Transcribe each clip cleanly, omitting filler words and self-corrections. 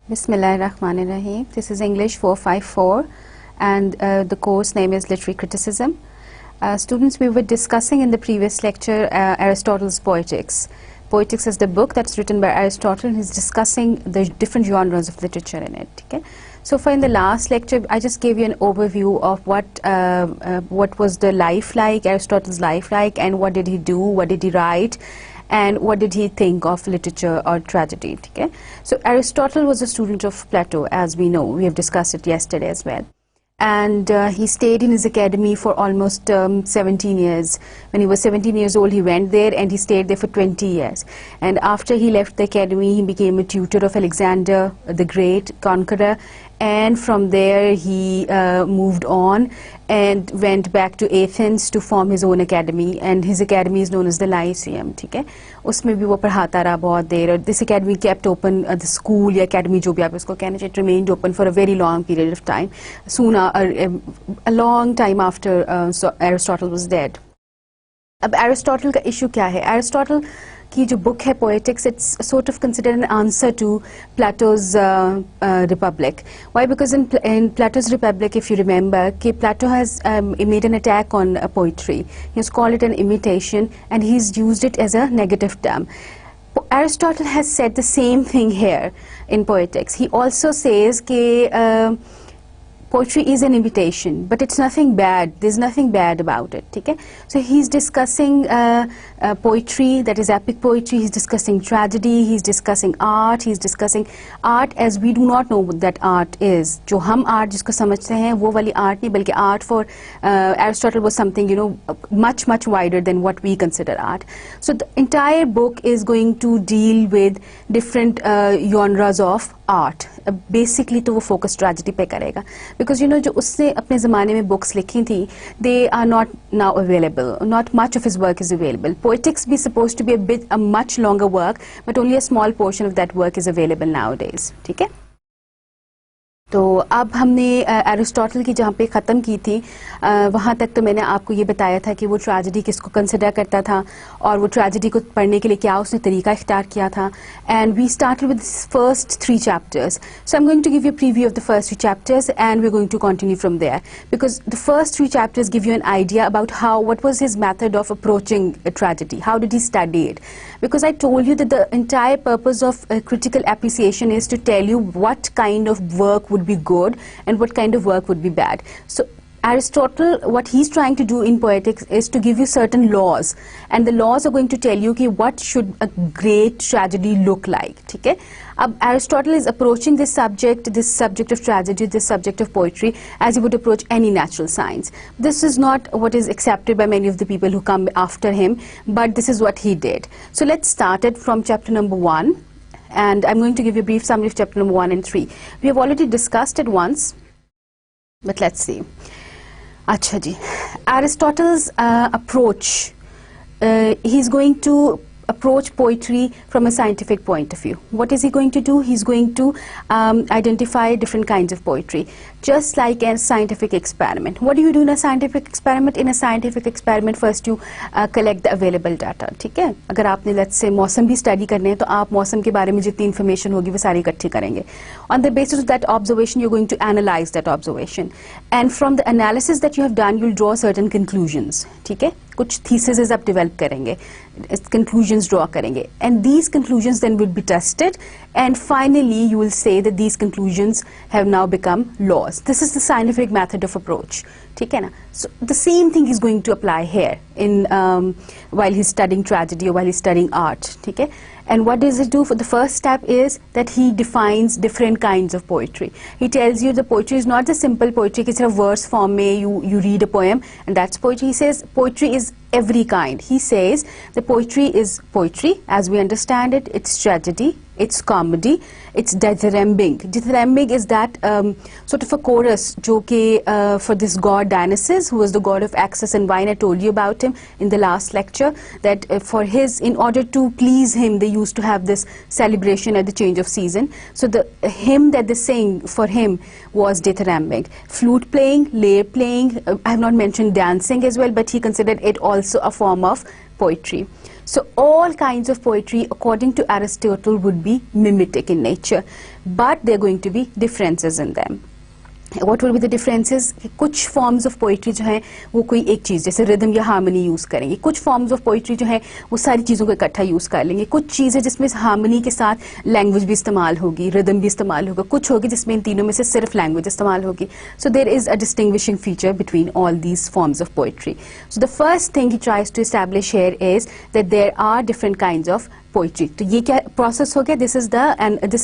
Bismillahirrahmanirrahim. This is English 454 and the course name is Literary Criticism. Students, we were discussing in the previous lecture Aristotle's Poetics. Poetics is the book that's written by Aristotle, and he's discussing the different genres of literature in it. Okay? So in the last lecture, I just gave you an overview of what was the life like, Aristotle's life like, and what did he do, what did he write, and what did he think of literature or tragedy. Okay? So Aristotle was a student of Plato, as we know. We have discussed it yesterday as well. And he stayed in his academy for almost 17 years. When he was 17 years old, he went there and he stayed there for 20 years. And after he left the academy, he became a tutor of Alexander the Great Conqueror. And from there, he moved on and went back to Athens to form his own academy. And his academy is known as the Lyceum. Okay? उसमें भी वो पढ़ाता रहा बहुत देर. और this academy kept open, the school या academy जो भी आप इसको कहना चाहिए, it remained open for a very long period of time. Soon, a long time after Aristotle was dead. अब Aristotle का issue क्या है? Aristotle की जो book है Poetics, it's sort of considered an answer to Plato's Republic. Why? Because in Plato's Republic, if you remember, Plato has made an attack on poetry. He has called it an imitation, and he's used it as a negative term. Aristotle has said the same thing here in Poetics. He also says that poetry is an imitation, but it's nothing bad. There's nothing bad about it. Okay? So he's discussing poetry, that is epic poetry. He's discussing tragedy. He's discussing art. He's discussing art as we do not know what that art is. जो हम art जिसको समझते हैं वो वाली art नहीं, बल्कि art for Aristotle was something, you know, much wider than what we consider art. So the entire book is going to deal with different genres of art. Basically तो वो focus tragedy पे करेगा. Because you know जो उसने अपने ज़माने में books लिखी थी, they are not now available. Not much of his work is available. Poetics be supposed to be a much longer work, but only a small portion of that work is available nowadays. ठीक है? तो अब हमने Aristotle की जहाँ पे ख़त्म की थी वहाँ तक तो मैंने आपको ये बताया था कि वो ट्रेजेडी किसको कंसिडर करता था और वो ट्रेजेडी को पढ़ने के लिए क्या उसने तरीका इख्तियार किया था. And we started with first 3 chapters. So I'm going to give you a preview of the first 3 chapters, and we're going to continue from there, because the first 3 chapters give you an idea about what was his method of approaching a tragedy. How did he study it? Because I told you that the entire purpose of critical appreciation is to tell you what kind of work would be good and what kind of work would be bad. So Aristotle, what he's trying to do in Poetics is to give you certain laws, and the laws are going to tell you what should a great tragedy look like. Okay? Aristotle is approaching this subject of tragedy, this subject of poetry, as he would approach any natural science. This is not what is accepted by many of the people who come after him, but this is what he did. So let's start it from chapter number 1, and I'm going to give you a brief summary of chapter number 1 and 3. We have already discussed it once, but let's see. अच्छा जी, Aristotle's approach, he's going to approach poetry from a scientific point of view. What is he going to do? He's going to identify different kinds of poetry, just like a scientific experiment. What do you do in a scientific experiment? In a scientific experiment, first you collect the available data. ठीक है? अगर आपने let's say मौसम भी study करने हैं तो आप मौसम के बारे में जितनी information होगी वो सारी इकट्ठी करेंगे. On the basis of that observation, you're going to analyze that observation, and from the analysis that you have done, you'll draw certain conclusions. ठीक है? कुछ theses आप develop करेंगे, conclusions draw करेंगे, and these conclusions then will be tested, and finally you will say that these conclusions have now become laws. This is the scientific method of approach. ठीक है ना? So the same thing is going to apply here in while he's studying tragedy or while he's studying art. ठीक है? And what does it do? For the first step is that he defines different kinds of poetry. He tells you the poetry is not the simple poetry कि सिर्फ verse form में you read a poem and that's poetry. He says poetry is every kind. He says the poetry is poetry as we understand it. It's tragedy, it's comedy, it's dithyrambing. Dithyrambing is that sort of a chorus जो कि for this god Dionysus, who was the god of excess and wine. I told you about him in the last lecture, that in order to please him, they used to have this celebration at the change of season. So the hymn that they sang for him was dithyrambing. Flute playing, lyre playing, I have not mentioned dancing as well, but he considered it also a form of poetry. So all kinds of poetry according to Aristotle would be mimetic in nature, but there are going to be differences in them. What will be the differences? कुछ forms of poetry जो हैं वो कोई एक चीज़ जैसे rhythm या harmony use करेंगे, कुछ forms of poetry जो हैं वो सारी चीज़ों को इकट्ठा यूज़ कर लेंगे, कुछ चीज़ें जिसमें harmony के साथ language भी इस्तेमाल होगी, rhythm भी इस्तेमाल होगा, कुछ होगी जिसमें इन तीनों में से सिर्फ language इस्तेमाल होगी. So there is a distinguishing feature between all these forms of poetry. So the first thing he tries to establish here is that there are different kinds of poetry. तो ये क्या प्रोसेस हो गया? This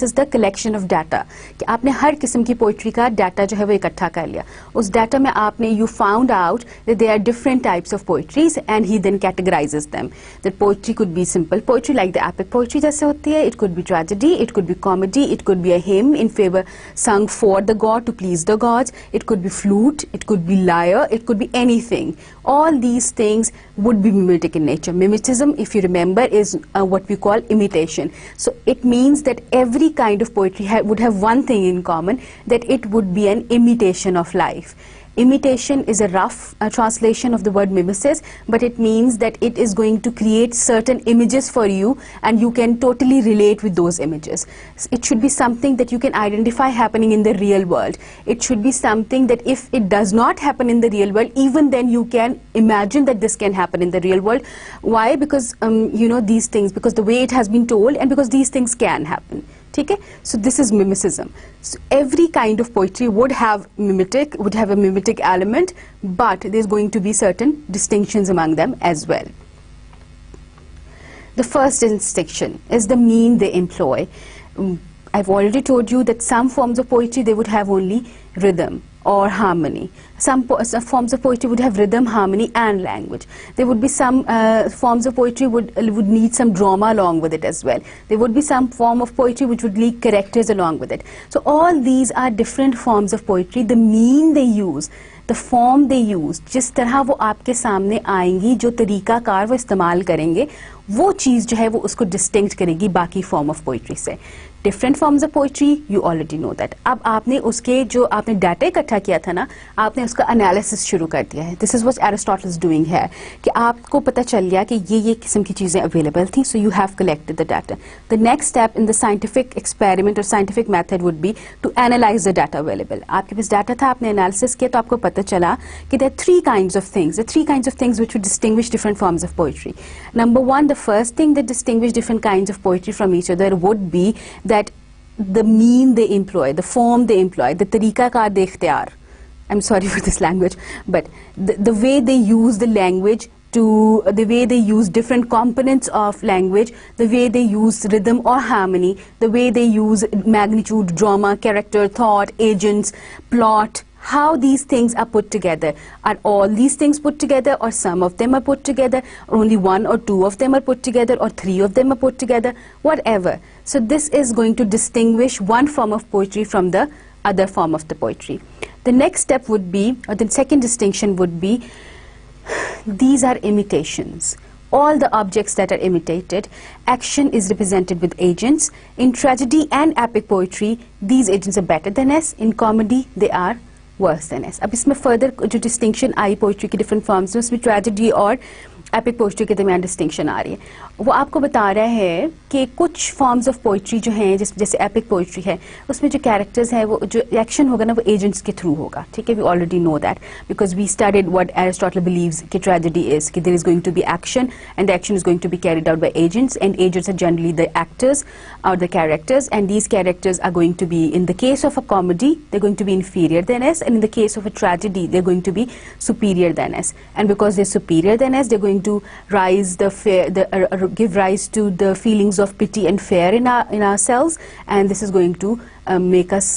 is the collection of data कि आपने हर किस्म की poetry का डाटा जो है वो इकट्ठा कर लिया. उस डाटा में आपने you found out that there are different types of poetries and he then categorises them. That poetry could be simple poetry like the epic poetry जैसे होती है, it could be tragedy, it could be comedy, it could be a hymn in favour sung for the god to please the gods, it could be flute, it could be lyre, it could be anything. All these things would be mimetic in nature. Mimetism, if you remember, is what we call imitation. So it means that every kind of poetry would have one thing in common, that it would be an imitation of life. Imitation is a rough translation of the word mimesis, but it means that it is going to create certain images for you and you can totally relate with those images. It should be something that you can identify happening in the real world. It should be something that if it does not happen in the real world, even then you can imagine that this can happen in the real world. Why? Because these things, because the way it has been told and because these things can happen. ठीक है? So this is mimetism. So every kind of poetry would have a mimetic element, but there's going to be certain distinctions among them as well. The first distinction is the mean they employ. I've already told you that some forms of poetry, they would have only rhythm or harmony. Some forms of poetry would have rhythm, harmony and language. There would be some forms of poetry would need some drama along with it as well. There would be some form of poetry which would need characters along with it. So all these are different forms of poetry. The mean they use, the form they use, जिस तरह वो आपके सामने आएंगी, जो तरीकाकार वो इस्तेमाल करेंगे, वो चीज़ जो है वो उसको डिस्टिंक्ट करेगी बाकी फॉर्म ऑफ पोइट्री से. Different forms of poetry, you already know that. अब आपने उसके जो आपने डाटा इकट्ठा किया था ना, आपने उसका एनालिसिस शुरू कर दिया है. This is what Aristotle is doing है कि आपको पता चल गया कि ये किस्म की चीज़ें अवेलेबल थी, so you have collected the data. The next step in the scientific experiment और scientific method would be to analyse the data available. आपके पास डाटा था, आपने एनालिसिस किया, तो आपको पता चला कि there are three kinds of things which would distinguish different forms of poetry. Number one, the first thing that distinguish different kinds of poetry from each other would be that the mean they employ, the form they employ, the tariqa kar de ikhtiyar. I'm sorry for this language, but the way they use the language, the way they use different components of language, the way they use rhythm or harmony, the way they use magnitude, drama, character, thought, agents, plot, how these things are put together. Are all these things put together, or some of them are put together, or only one or two of them are put together, or three of them are put together, whatever. So this is going to distinguish one form of poetry from the other form of the poetry. The next step would be, or the second distinction would be, these are imitations. All the objects that are imitated, action is represented with agents. In tragedy and epic poetry, these agents are better than us. In comedy, they are worse than us. अब इसमें further जो distinction आई poetry की different forms में, उसमें tragedy और epic poetry के दरमियान distinction आ रही है. वो आपको बता रहा है कि कुछ फॉर्म्स ऑफ पोइट्री जो हैं, जैसे एपिक पोइट्री है, उसमें जो कैरेक्टर्स हैं, वो जो एक्शन होगा ना, वो एजेंट्स के थ्रू होगा. ठीक है, we already know that because we studied what Aristotle believes कि ट्रेजेडी इज कि there is going to be action and the action is going to be carried out by agents, and agents are generally the actors or the characters, and these characters are going to be, in the case of a comedy, they're going to be inferior than us, and in the case of a tragedy, they're going to be superior than us. And because they're superior than us, they're going to give rise to the feelings of pity and fear in ourselves, and this is going to make us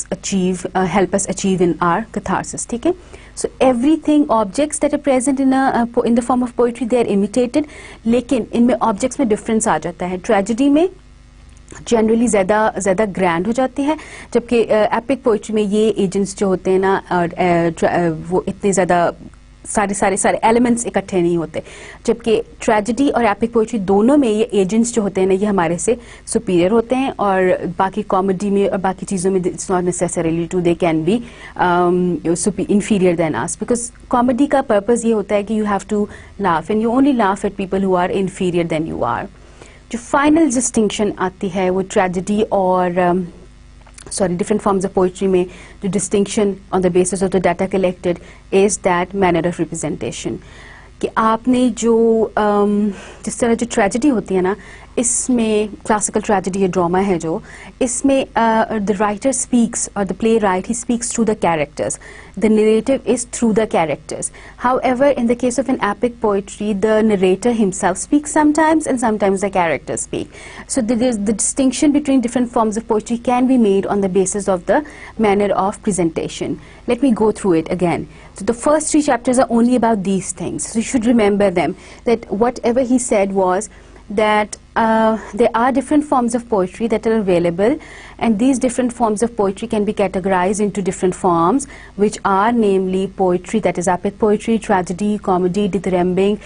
help us achieve in our catharsis. ठीक है? So everything, objects that are present in the form of poetry, they are imitated. लेकिन इनमें objects में difference आ जाता है. Tragedy में generally ज़्यादा grand हो जाती है, जबकि एपिक पोइट्री में ये एजेंट्स जो होते हैं ना, और वो इतने ज़्यादा सारे एलिमेंट्स इकट्ठे नहीं होते, जबकि ट्रेजेडी और एपिक पोइट्री दोनों में ये एजेंट्स जो होते हैं ना ये हमारे से सुपीरियर होते हैं, और बाकी कॉमेडी में और बाकी चीज़ों में it's not necessarily to, they can be inferior than us, because comedy का पर्पज़ ये होता है कि you have to laugh and you only laugh at people who are inferior than you are. जो फाइनल डिस्टिंक्शन आती है वो tragedy और different forms of poetry में the distinction on the basis of the data collected is that manner of representation. कि आपने जो जिस तरह जो ट्रेजेडी होती है ना, इसमें क्लासिकल ट्रेजेडी या ड्रामा है जो, इसमें द राइटर स्पीक्स और the play right he speaks through the characters, the narrative is through the characters. However, in the case of an epic poetry, the narrator himself speaks sometimes and sometimes the characters speak. So the distinction between different forms of poetry can be made on the basis of the manner of presentation. Let me go through it again. So the first 3 chapters are only about these things. So you should remember them, that whatever he said was that there are different forms of poetry that are available, and these different forms of poetry can be categorized into different forms, which are namely poetry, that is epic poetry, tragedy, comedy, dithyrambing,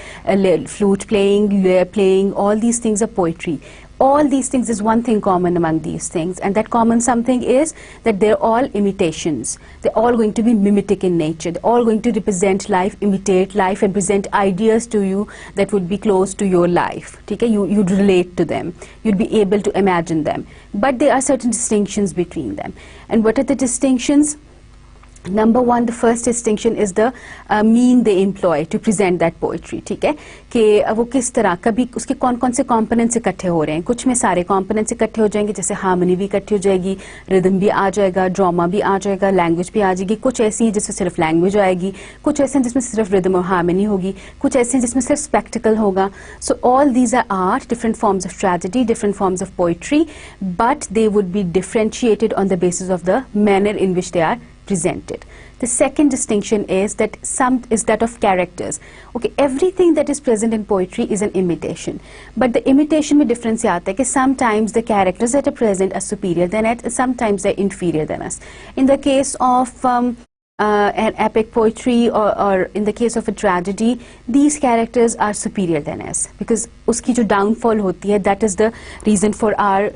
flute playing, lyre playing. All these things are poetry. All these things is one thing common among these things, and that common something is that they're all imitations. They're all going to be mimetic in nature. They're all going to represent life, imitate life, and present ideas to you that would be close to your life. Okay? You'd relate to them. You'd be able to imagine them. But there are certain distinctions between them. And what are the distinctions? Number one, the first distinction is the mean they employ to present that poetry. ठीक है, कि वो किस तरह, कभी उसके कौन कौन से components इकट्ठे हो रहे हैं. कुछ में सारे components इकट्ठे हो जाएंगे, जैसे harmony भी इकट्ठी हो जाएगी, rhythm भी आ जाएगा, drama भी आ जाएगा, language भी आ जाएगी. कुछ ऐसी हैं जिसमें सिर्फ language आएगी, कुछ ऐसे हैं जिसमें सिर्फ rhythm और harmony होगी, कुछ ऐसे हैं जिसमें सिर्फ spectacle होगा. So all these are art, different forms of tragedy, different forms of poetry, but they would be differentiated on the basis of the manner in which they are presented. The second distinction is that of characters. Okay, everything that is present in poetry is an imitation, but the imitation में difference आता है कि sometimes the characters that are present are superior than us, sometimes they're inferior than us. In the case of an epic poetry or in the case of a tragedy, these characters are superior than us, because उसकी जो downfall होती है, that is the reason for our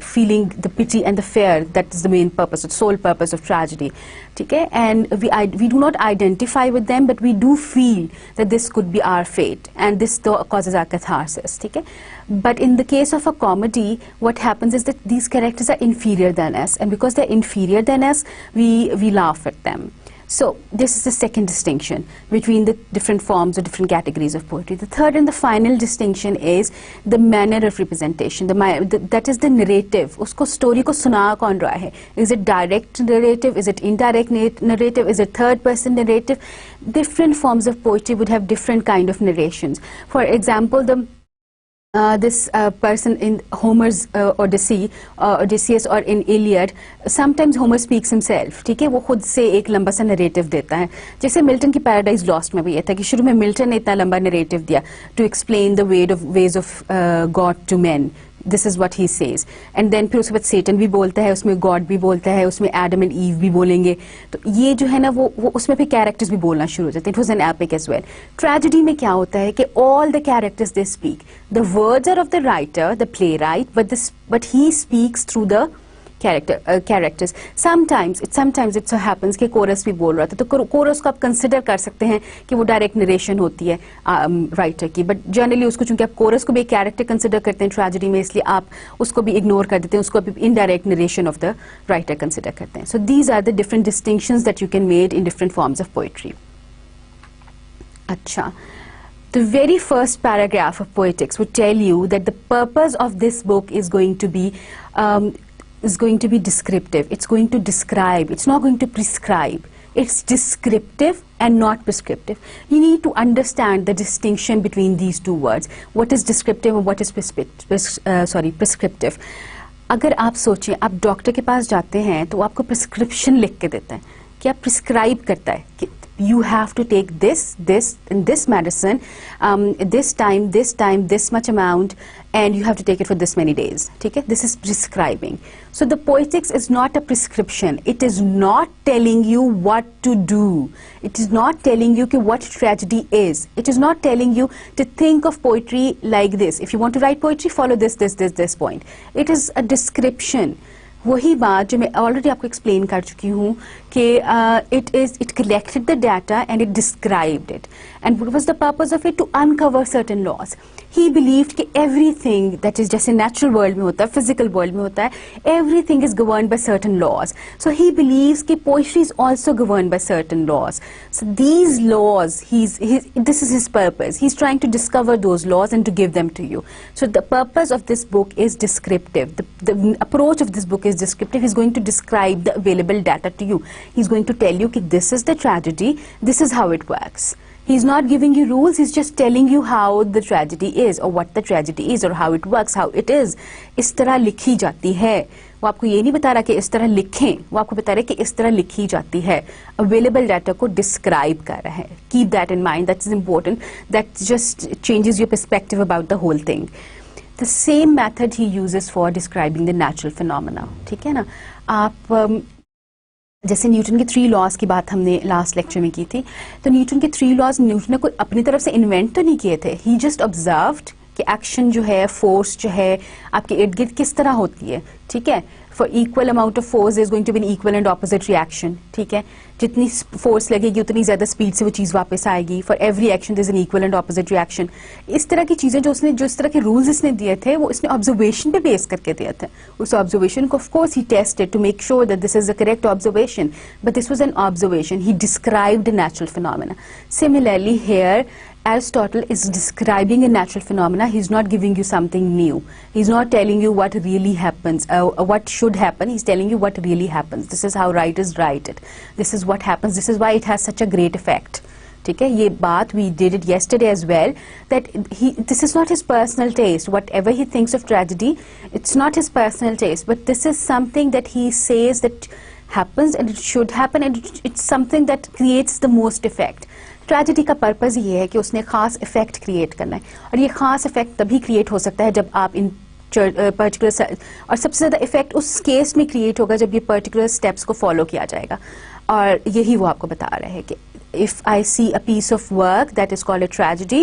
feeling the pity and the fear. That is the main purpose, the sole purpose of tragedy. ठीक है, and we do not identify with them, but we do feel that this could be our fate, and this causes our catharsis. ठीक है, but in the case of a comedy, what happens is that these characters are inferior than us, and because they're inferior than us, we laugh at them. So this is the second distinction between the different forms or different categories of poetry. The third and the final distinction is the manner of representation. That is the narrative. उसको story को सुना कौन रहा है? Is it direct narrative? Is it indirect narrative? Is it third person narrative? Different forms of poetry would have different kind of narrations. For example, this person in Homer's Odyssey, Odysseus, or in Iliad, sometimes Homer speaks himself. ठीक है, वो खुद से एक लंबा सा narrative देता है. जैसे मिल्टन की पैराडाइज लॉस्ट में भी ये था कि शुरू में मिल्टन ने इतना लंबा नरेटिव दिया to explain the ways of God to man. This is what he says, and then फिर उसके बाद सेटन भी बोलता है, उसमें गॉड भी बोलता है, उसमें एडम एंड ईव भी बोलेंगे. तो ये जो है ना वो उसमें भी कैरेक्टर्स भी बोलना शुरू हो जाते हैं. It was an epic as well. Tragedy में क्या होता है कि all the characters they speak, the words are of the writer, the playwright, but he speaks through the characters. Sometimes it so happens कि chorus भी बोल रहा था, तो कोरस को आप कंसिडर कर सकते हैं कि वो डायरेक्ट नरेशन होती है राइटर की, बट जनरली उसको चूंकि आप कोरस को भी एक कैरेक्टर कंसिडर करते हैं ट्रेजेडी में, इसलिए आप उसको भी इग्नोर कर देते हैं, उसको भी indirect narration of the writer consider करते हैं. So these are the different distinctions that you can made in different forms of poetry. अच्छा, the very first paragraph of Poetics would tell you that the purpose of this book is going to be descriptive. It's going to describe. It's not going to prescribe. It's descriptive and not prescriptive. You need to understand the distinction between these two words. What is descriptive and what is prescriptive. अगर आप सोचें, आप doctor के पास जाते हैं तो आपको prescription लिख के देता है कि आप प्रिस्क्राइब करता है कि you have to take this and this medicine, this much amount, and you have to take it for this many days. ठीक है? This is prescribing. So the poetics is not a prescription. It is not telling you what to do. It is not telling you what tragedy is. It is not telling you to think of poetry like this. If you want to write poetry, follow this point. It is a description. वही बात जो मैं already आपको explain कर चुकी हूँ कि it collected the data and it described it. And what was the purpose of it? To uncover certain laws. He believed कि everything that is जैसे natural world में होता है, physical world में होता है, everything is governed by certain laws. So he believes कि poetry is also governed by certain laws. So these laws, this is his purpose. He's trying to discover those laws and to give them to you. So the purpose of this book is descriptive. The approach of this book is descriptive. He's going to describe the available data to you. He's going to tell you कि this is the tragedy, this is how it works. He's not giving you rules, he's just telling you how the tragedy is or what the tragedy is or how it works, how it is. इस तरह लिखी जाती है. वो आपको ये नहीं बता रहा कि इस तरह लिखें, वो आपको बता रहा है कि इस तरह लिखी जाती है. Available data को describe कर रहा है. Keep that in mind, that is important. That just changes your perspective about the whole thing. The same method he uses for describing the natural phenomena. ठीक है ना? आप जैसे न्यूटन के 3 लॉज की बात हमने लास्ट लेक्चर में की थी, तो न्यूटन के 3 लॉज न्यूटन ने कोई अपनी तरफ से इन्वेंट तो नहीं किए थे. ही जस्ट ऑब्जर्व्ड कि एक्शन जो है, फोर्स जो है आपके इर्द गिर्द किस तरह होती है. ठीक है? For equal amount of force is going to be an equal and opposite reaction. ठीक है? जितनी फोर्स लगेगी उतनी ज्यादा स्पीड से वो चीज वापस आएगी. For every action there is an equal and opposite reaction. इस तरह की चीजें जो इस तरह के रूल्स इसने दिए थे वो इसने ऑब्जर्वेशन पे बेस करके दिए थे. उस ऑब्जर्वेशन को of course he tested to make sure that this is the correct observation, but this was an observation. He described the natural phenomena. Similarly here Aristotle is describing a natural phenomena. He's not giving you something new. He's not telling you what really happens, what should happen. He's telling you what really happens. This is how writers write it. This is what happens. This is why it has such a great effect. ठीक है? ये बात we did it yesterday as well, that this is not his personal taste. Whatever he thinks of tragedy, it's not his personal taste, but this is something that he says that happens and it should happen, and it's something that creates the most effect. Tragedy का purpose ये है कि उसने ख़ास effect create करना है, और ये ख़ास इफेक्ट तभी क्रिएट हो सकता है जब आप इन पर्टिकुलर, और सबसे ज़्यादा इफेक्ट उस केस में क्रिएट होगा जब ये पर्टिकुलर स्टेप्स को फॉलो किया जाएगा. और यही वो आपको बता रहे हैं कि if I see a piece of work that is called a tragedy,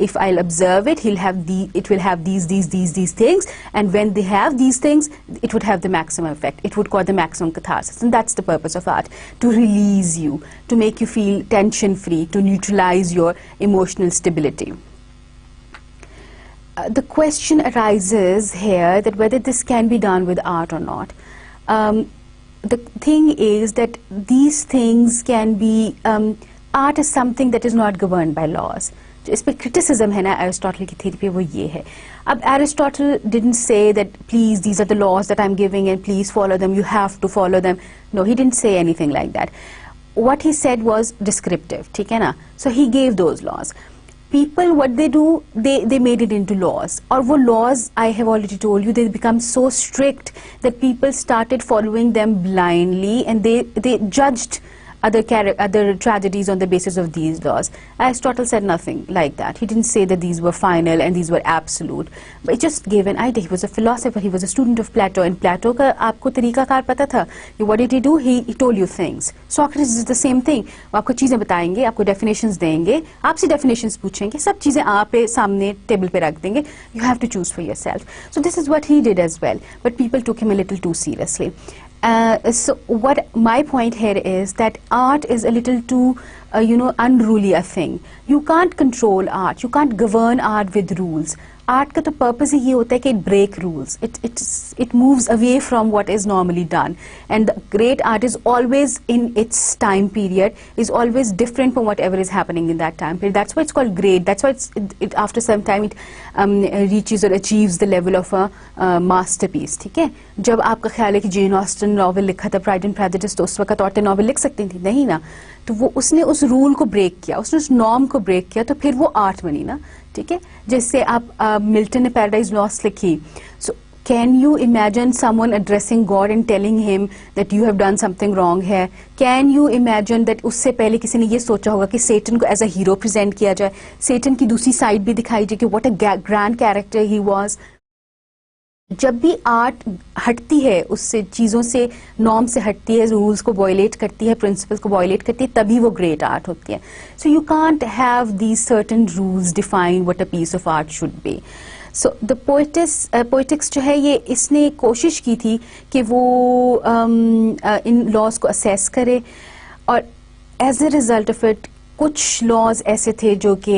if I'll observe it, it will have these things, and when they have these things, it would have the maximum effect. It would cause the maximum catharsis, and that's the purpose of art: to release you, to make you feel tension-free, to neutralize your emotional stability. The question arises here that whether this can be done with art or not. The thing is that these things can be art is something that is not governed by laws. जो इस पे criticism है ना Aristotle की theory पे, वो ये है. अब Aristotle didn't say that please these are the laws that I'm giving and please follow them, you have to follow them. No, he didn't say anything like that. What he said was descriptive. ठीक है ना? So he gave those laws. People, what they do, they made it into laws. और वो laws, I have already told you, they become so strict that people started following them blindly, and they judged other tragedies on the basis of these laws. Aristotle said nothing like that. He didn't say that these were final and these were absolute, but he just gave an idea. He was a philosopher, he was a student of Plato, and Plato का आपको तरीकाकार पता था. What did he do? He told you things. Socrates is the same thing. वो आपको चीजें बताएंगे, आपको definitions देंगे, आपसे definitions पूछेंगे, सब चीजें आप सामने टेबल पे रख देंगे. You have to choose for yourself. So this is what he did as well, but people took him a little too seriously. So what my point here is that art is a little too unruly a thing. You can't control art, you can't govern art with rules. Art का तो purpose ही ये होता है कि it break rules, it moves away from what is normally done, and great art is always in its time period, is always different from whatever is happening in that time period. That's why it's called great, that's why it after some time it reaches और achieves the level of a masterpiece. ठीक है, जब आपका ख्याल है कि Jane Austen novel लिखा था प्राइड एंड प्रेजुडिस, तो उस वक्त औरतें नॉवल लिख सकती थी? नहीं ना. तो वो उसने उस रूल को ब्रेक किया, उसने उस नॉर्म को ब्रेक किया, तो फिर वो आर्ट बनी ना. ठीक है, जैसे आप मिल्टन ने पैराडाइज लॉस्ट लिखी, सो Can you imagine someone addressing God and telling him that you have done something wrong here? Can you imagine that उससे पहले किसी ने ये सोचा होगा कि Satan को as a hero present किया जाए, Satan की दूसरी side भी दिखाई जाए कि what a grand character he was. जब भी आर्ट हटती है उससे, चीज़ों से, नॉर्म से हटती है, रूल्स को वायलेट करती है, प्रिंसिपल्स को वायलेट करती है, तभी वो ग्रेट आर्ट होती है. So you can't have these certain rules define what a piece of art should be. So the poetics जो है ये, इसने कोशिश की थी कि वो इन लॉज को असेस करे, और as a result of it कुछ लॉज ऐसे थे जो कि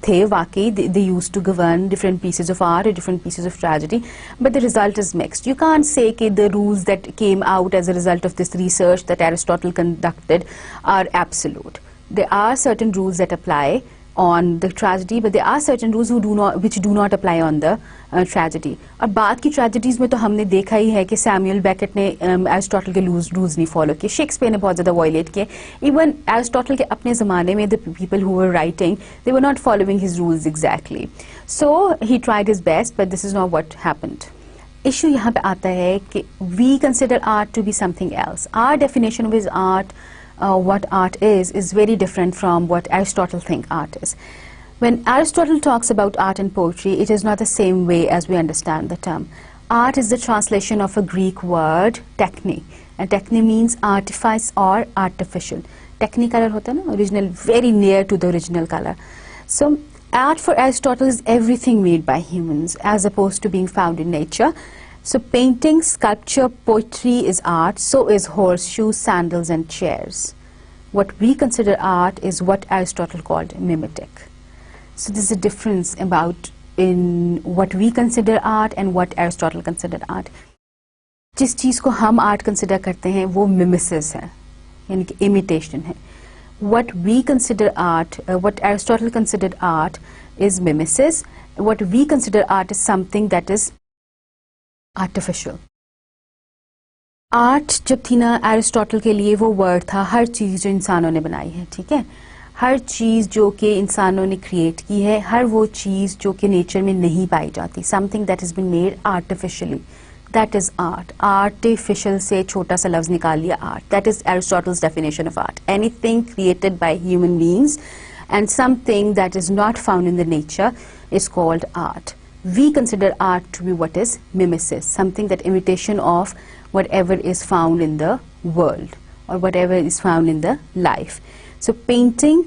थे वाकई, they used to govern different pieces of art और different pieces of tragedy, but the result is mixed. You can't say कि the rules that came out as a result of this research that Aristotle conducted are absolute. There are certain rules that apply on the tragedy, but there are certain rules which do not apply on the tragedy. और बाद की tragedies में तो हमने देखा ही है कि Samuel Beckett ने एरिस्टोटल के रूल्स नहीं फॉलो किए, शेक्सपियर ने बहुत ज़्यादा वायलेट किए. इवन एरिस्टोटल के अपने ज़माने में the people who were writing, they were not following his rules exactly. So he tried his best, but this is not what happened. Issue यहाँ पे आता है कि we consider art to be something else. Our definition of art, what art is very different from what Aristotle think art is. When Aristotle talks about art and poetry, it is not the same way as we understand the term. Art is the translation of a Greek word, techne, and techne means artifice or artificial. Techne color hota na, original, very near to the original color. So art for Aristotle is everything made by humans as opposed to being found in nature. So painting, sculpture, poetry is art, so is horseshoes, sandals and chairs. What we consider art is what Aristotle called mimetic. So there's a difference about in what we consider art and what Aristotle considered art. जिस चीज़ को हम art consider करते हैं वो mimesis है, यानी कि imitation है. What we consider art, what Aristotle considered art is mimesis. What we consider art is something that is artificial. Art जब थी ना, एरिस्टोटल के लिए वो वर्ड था हर चीज़ जो इंसानों ने बनाई है, ठीक है, हर चीज़ जो कि इंसानों ने क्रिएट की है, हर वो चीज़ जो कि नेचर में नहीं पाई जाती, something that is been made artificially, that is art. Artificial से छोटा सा लफ्ज़ निकाल लिया art. That is Aristotle's definition of art. Anything created by human beings and something that is not found in the nature is called art. We consider art to be what is mimesis, something that imitation of whatever is found in the world or whatever is found in the life. So painting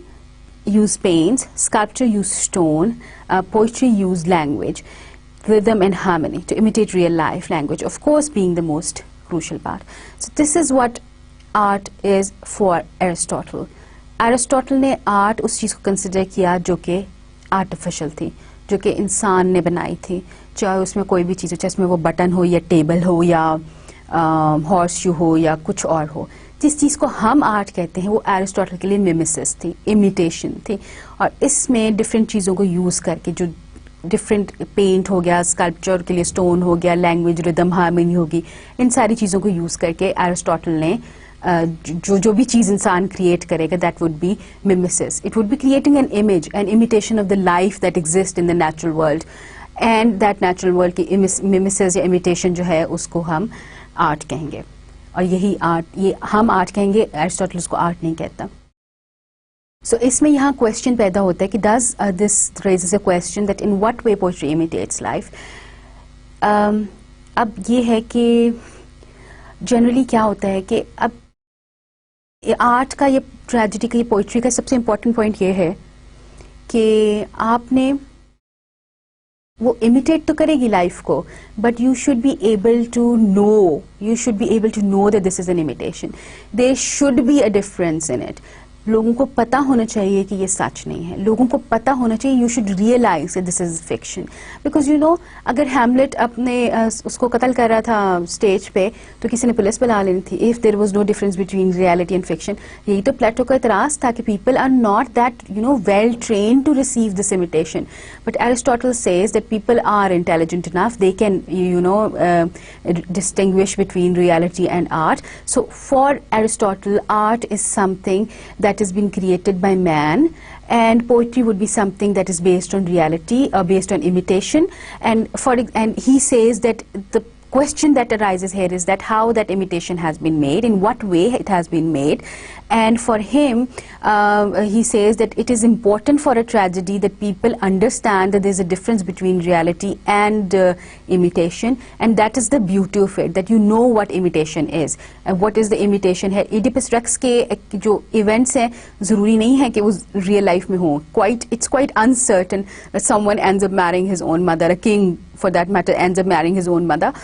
use paints, sculpture use stone, poetry use language, rhythm and harmony to imitate real life language, of course being the most crucial part. So this is what art is for Aristotle. Aristotle ने art उस चीज़ को consider किया जो कि artificial थी, जो कि इंसान ने बनाई थी, चाहे उसमें कोई भी चीज़ हो, चाहे उसमें वो बटन हो या टेबल हो या हॉर्स शू हो या कुछ और हो. जिस चीज़ को हम आर्ट कहते हैं वो एरिस्टोटल के लिए मिमेसिस थी, इमिटेशन थी. और इसमें डिफरेंट चीज़ों को यूज़ करके, जो डिफरेंट पेंट हो गया, स्कल्पचर के लिए स्टोन हो गया, लैंग्वेज, रिदम, हार्मनी होगी, इन सारी चीज़ों को यूज़ करके एरिस्टोटल ने जो भी चीज़ इंसान क्रिएट करेगा, that would be mimesis. It would be creating an image, an imitation of the life that exist in the natural world, and that natural world की मिमेसिस या इमिटेशन जो है उसको हम आर्ट कहेंगे. और यही आर्ट, ये हम आर्ट कहेंगे, एरिस्टोटल उसको आर्ट नहीं कहता. सो इसमें यहाँ क्वेश्चन पैदा होता है कि does this raises a question that in what way poetry imitates life. अब ये है कि जनरली क्या होता है कि अब आर्ट का, ये ट्रेजेडी का, ये पोइट्री का सबसे इम्पोर्टेंट पॉइंट ये है कि आपने वो इमिटेट तो करेगी लाइफ को, but you should be able to know, you should be able to know that this is an imitation. There should be a difference in it. लोगों को पता होना चाहिए कि ये सच नहीं है. लोगों को पता होना चाहिए, you should realise this is fiction. Because you know, अगर हैमलेट अपने उसको कत्ल कर रहा था स्टेज पे, तो किसी ने पुलिस बुला लेनी थी. If there was no difference between reality and fiction. यही तो प्लेटो का इतराज था कि people are not that well trained to receive this imitation. But Aristotle says that people are intelligent enough, they can distinguish between reality and art. So for Aristotle, art is something that that has been created by man, and poetry would be something that is based on reality or based on imitation. And he says that the question that arises here is that how that imitation has been made, in what way it has been made. And for him, he says that it is important for a tragedy that people understand that there's a difference between reality and imitation, and that is the beauty of it, that you know what imitation is and what is the imitation है. Oedipus Rex के जो events हैं ज़रूरी नहीं है कि वो real life में हो. It's quite uncertain that someone ends up marrying his own mother, a king for that matter ends up marrying his own mother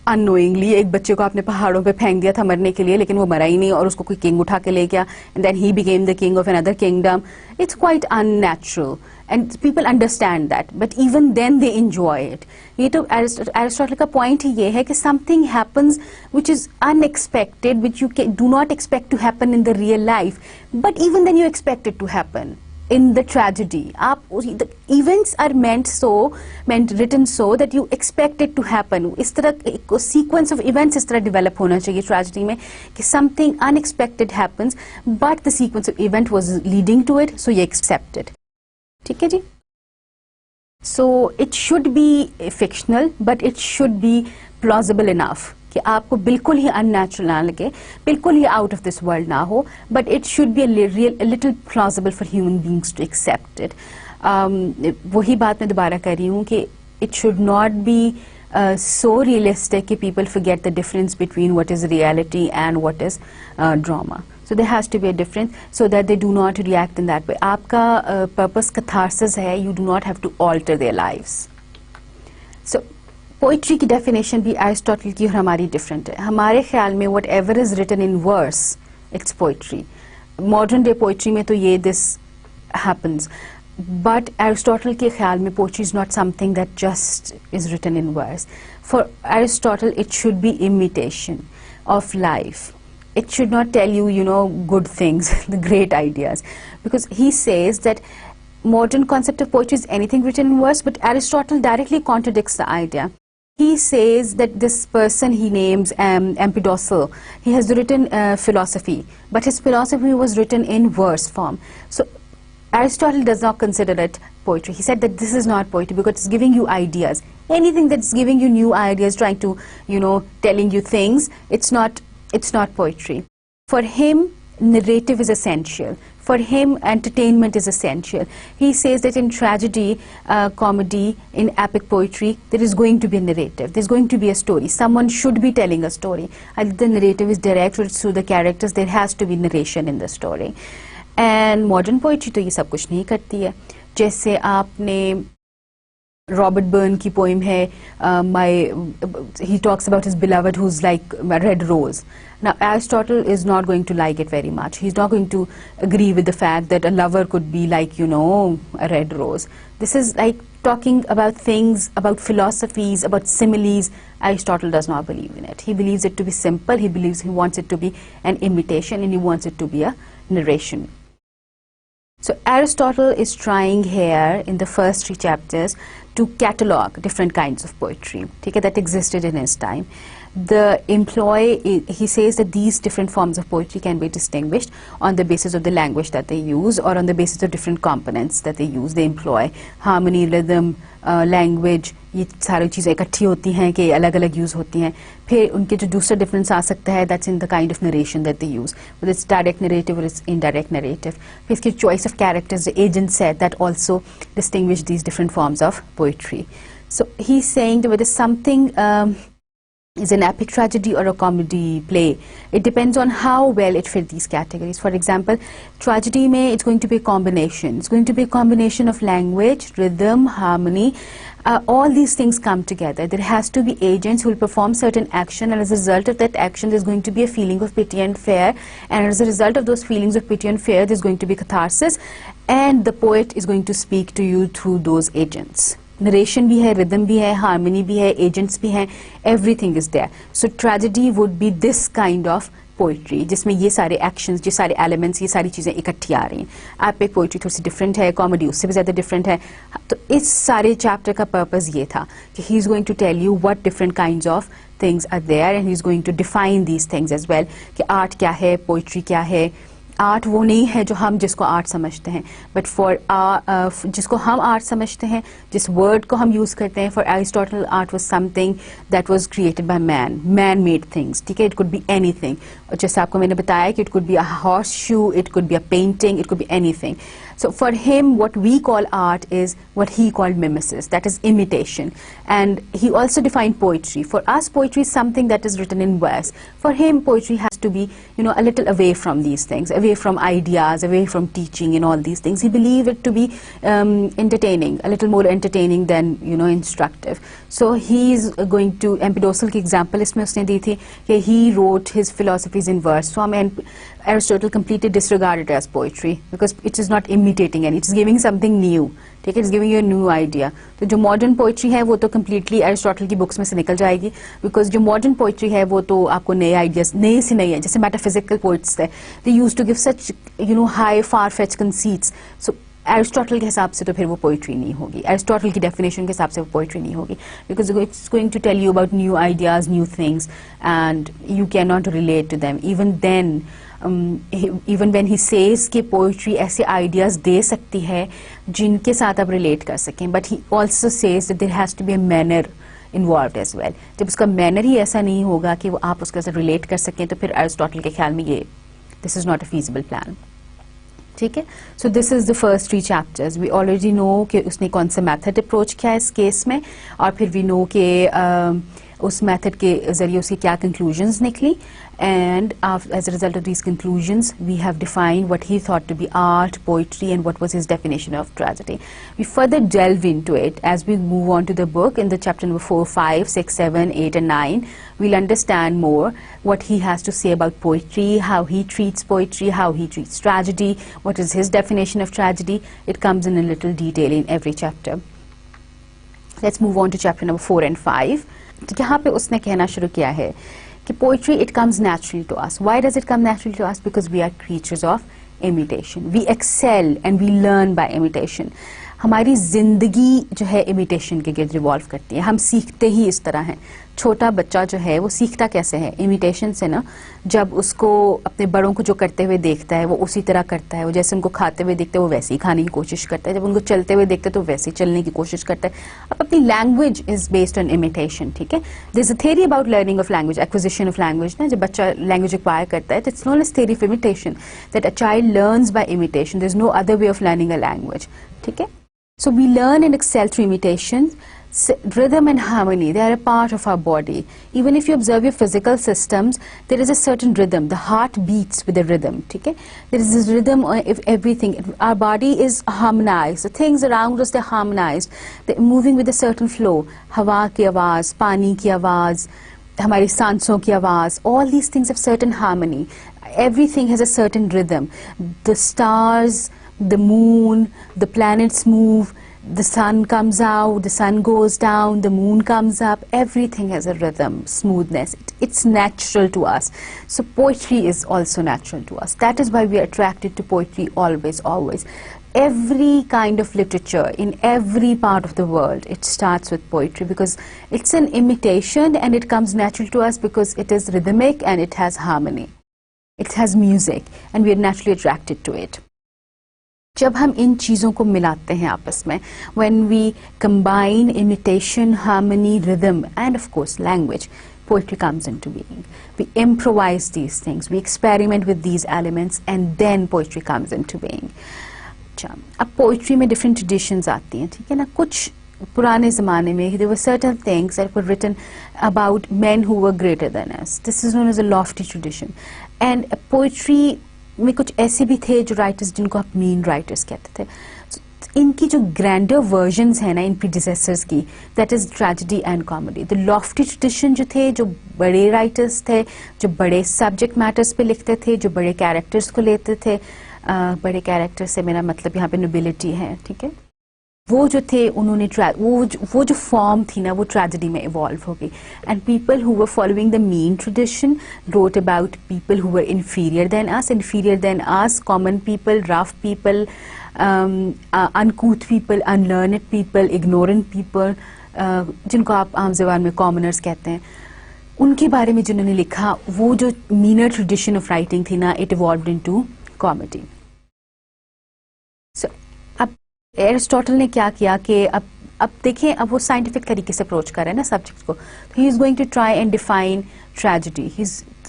unknowingly. एक बच्चे को आपने पहाड़ों पे फेंक दिया था मरने के लिए, लेकिन वो मरा ही नहीं और उसको कोई king उठा के ले गया, and then he became the king of another kingdom. It's quite unnatural, and people understand that, but even then they enjoy it. ये तो Aristotle का point ही ये है कि something happens which is unexpected, which you do not expect to happen in the real life, but even then you expect it to happen in the tragedy. The events are written so that you expect it to happen. इस तरह एक sequence of events इस तरह develop होना चाहिए tragedy में कि something unexpected happens, but the sequence of event was leading to it, so you accept it. ठीक है जी? So it should be fictional, but it should be plausible enough कि आपको बिल्कुल ही unnatural ना लगे, बिल्कुल ही out of this world ना हो, but it should be a little plausible for human beings to accept it. वही बात मैं दोबारा कर रही हूँ कि it should not be so realistic कि people forget the difference between what is reality and what is drama. So there has to be a difference so that they do not react in that way. आपका purpose catharsis है, you do not have to alter their lives. So poetry की definition भी Aristotle की और हमारी different है. हमारे ख्याल में whatever is written in verse it's poetry. Modern day poetry में तो ये दिस हैपन्स, बट एरिस्टोटल के ख्याल में poetry is not something that just is written in verse. For Aristotle it should be imitation of life. It should not tell you, good things, the great ideas, because he says that modern concept of poetry is anything written in verse, but Aristotle directly contradicts the idea. He says that this person he names Empedocles, he has written philosophy, but his philosophy was written in verse form. So Aristotle does not consider it poetry. He said that this is not poetry because it's giving you ideas. Anything that's giving you new ideas, trying to, telling you things, it's not poetry. For him, narrative is essential. For him, entertainment is essential. He says that in tragedy, comedy, in epic poetry, there is going to be a narrative. There's going to be a story. Someone should be telling a story. Either the narrative is direct or through the characters, there has to be narration in the story. And modern poetry तो ये सब कुछ नहीं करती है. जैसे आपने Robert Burns की poem है, he talks about his beloved who's like a red rose. Now Aristotle is not going to like it very much. He's not going to agree with the fact that a lover could be like, a red rose. This is like talking about things, about philosophies, about similes. Aristotle does not believe in it. He believes it to be simple. He wants it to be an imitation, and he wants it to be a narration. So Aristotle is trying here in the first 3 chapters to catalog different kinds of poetry, that existed in his time. He says that these different forms of poetry can be distinguished on the basis of the language that they use or on the basis of different components that they use. They employ harmony, rhythm, language. ये सारी चीज़ें इकट्ठी होती हैं कि अलग-अलग use होती हैं. फिर उनके जो दूसरा डिफरेंस आ सकता है, that's in the kind of narration that they use, whether it's direct narrative or it's indirect narrative. फिर इसकी choice of characters, the agent said, that also distinguish these different forms of poetry. So he's saying that whether something is an epic tragedy or a comedy play, it depends on how well it fits these categories. For example, tragedy mein it's going to be a combination. It's going to be a combination of language, rhythm, harmony. All these things come together. There has to be agents who will perform certain action, and as a result of that action there's going to be a feeling of pity and fear, and as a result of those feelings of pity and fear there's going to be catharsis, and the poet is going to speak to you through those agents. Narration भी है, rhythm भी है, harmony भी है, agents भी हैं, everything is there. So tragedy would be this kind of poetry जिसमें ये सारे actions, ये सारे elements, ये सारी चीज़ें इकट्ठी आ रही हैं. Epic poetry थोड़ी सी different है, comedy उससे भी ज़्यादा different है. तो इस सारे chapter का purpose ये था कि he is going to tell you what different kinds of things are there, and he is going to define these things as well कि art क्या है, poetry क्या है, आर्ट वो नहीं है जो हम जिसको आर्ट समझते हैं, बट फॉर जिसको हम आर्ट समझते हैं, जिस वर्ड को हम यूज़ करते हैं, for Aristotle art was something that was created by man made things, ठीक है. It could be anything. जैसे आपको मैंने बताया कि it could be a horse shoe, it could be a painting, it could be anything. So for him, what we call art is what he called mimesis, that is imitation. And he also defined poetry. For us, poetry is something that is written in verse. For him, poetry has to be, a little away from these things, away from ideas, away from teaching and all these things. He believed it to be entertaining, a little more entertaining than, instructive. So he's going to, Empedocles की example इसमें उसने दी थी कि he wrote his philosophies in verse. So Aristotle completely disregarded it as poetry because it is not imitating any, it is giving something new. ठीक है, it's giving you a new idea. तो जो modern poetry है वो तो completely Aristotle की books में से निकल जाएगी, बिकॉज जो मॉडर्न पोइट्री है वो तो आपको नए आइडियाज, नए से नए हैं. जैसे मेटाफिजिकल पोइट्स थे, they used to give such high far fetch conceits. So Aristotle के हिसाब से तो फिर वो पोइट्री नहीं होगी, एरिस्टोटल की डेफिनेशन के हिसाब से वो पोइट्री नहीं होगी, because it's going to tell you about new ideas, new things, and you can not relate to them. Even when he says कि पोइट्री ऐसे आइडियाज दे सकती है जिनके साथ आप रिलेट कर सकें, but he also says that there has to be a manner involve as well. जब उसका मैनर ही ऐसा नहीं होगा कि वो आप उसके साथ रिलेट कर सकें, तो फिर एरिस्टोटल के ख्याल में ये this is not a feasible plan. ठीक है. So this is the first 3 chapters. We already know कि उसने कौन सा मेथड अप्रोच किया है इस केस में, और फिर वी नो कि उस मेथड के जरिए उसकी क्या कंक्लूजन्स निकली, and as a result of these conclusions we have defined what he thought to be art, poetry, and what was his definition of tragedy. We further delve into it as we move on to the book. In the chapter number 4, 5, 6, 7, 8 and 9, we'll understand more what he has to say about poetry, how he treats poetry, how he treats tragedy, what is his definition of tragedy. It comes in a little detail in every chapter. Let's move on to chapter number 4 and 5. यहाँ पे उसने कहना शुरू किया है कि poetry it comes naturally to us. Why does it come naturally to us? Because we are creatures of imitation. We excel and we learn by imitation. हमारी जिंदगी जो है इमिटेशन के गिर्द रिवॉल्व करती है. हम सीखते ही इस तरह हैं. छोटा बच्चा जो है वो सीखता कैसे है? इमिटेशन से ना. जब उसको अपने बड़ों को जो करते हुए देखता है वो उसी तरह करता है. वो जैसे उनको खाते हुए देखते हैं वो वैसे ही खाने की कोशिश करता है. जब उनको चलते हुए देखते हैं तो वैसे ही चलने की कोशिश करता है. अब अपनी language is based on imitation. ठीक है. There is a theory about learning of language, acquisition of language ना. जब बच्चा लैंग्वेज एक्वायर करता है तो it's known as theory of imitation, that a child learns by imitation. There is no other way of learning a language. ठीक है. So we learn and excel through imitation. Rhythm and harmony, they are a part of our body. Even if you observe your physical systems, there is a certain rhythm. The heart beats with a rhythm. Okay? There is this rhythm of everything. Our body is harmonized. The things around us, they're harmonized. They're moving with a certain flow. हवा की आवाज़, पानी की आवाज़, हमारी सांसों की आवाज़, all these things have certain harmony. Everything has a certain rhythm. The stars, the moon, the planets move, the sun comes out, the sun goes down, the moon comes up. Everything has a rhythm, smoothness. It's natural to us. So poetry is also natural to us. That is why we are attracted to poetry always, always. Every kind of literature in every part of the world, it starts with poetry because it's an imitation and it comes natural to us because it is rhythmic and it has harmony. It has music and we are naturally attracted to it. जब हम इन चीज़ों को मिलाते हैं आपस में, when we combine imitation, harmony, rhythm and of course language, poetry comes into being. We improvise these things, we experiment with these elements and then poetry comes into being. अच्छा, अब poetry में different traditions आती हैं, ठीक है ना. कुछ पुराने ज़माने में there were certain things that were written about men who were greater than us. This is known as a lofty tradition. And poetry में कुछ ऐसे भी थे जो राइटर्स जिनको आप मीन राइटर्स कहते थे. इनकी जो ग्रैंडर वर्जन्स हैं ना इन प्रीडिसेसर्स की, that is tragedy and comedy. The Lofty tradition जो थे, जो बड़े राइटर्स थे, जो बड़े सब्जेक्ट मैटर्स पे लिखते थे, जो बड़े कैरेक्टर्स को लेते थे. बड़े कैरेक्टर से मेरा मतलब यहाँ पे नोबिलिटी है. ठीक है. वो जो थे उन्होंने वो जो फॉर्म थी ना वो ट्रेजेडी में इवॉल्व हो गई. And people who were following the mean tradition wrote about people who were inferior than us, common people, rough people, uncouth people, unlearned people, ignorant people, जिनको आप आम ज़बान में कॉमनर्स कहते हैं. उनके बारे में जिन्होंने लिखा, वो जो मीनर ट्रेडिशन ऑफ राइटिंग थी ना, it evolved into comedy. So अब एरिस्टोटल ने क्या किया कि अब देखें, अब वो साइंटिफिक तरीके से अप्रोच कर रहे हैं ना सब्जेक्ट को. He is going to try and define tragedy.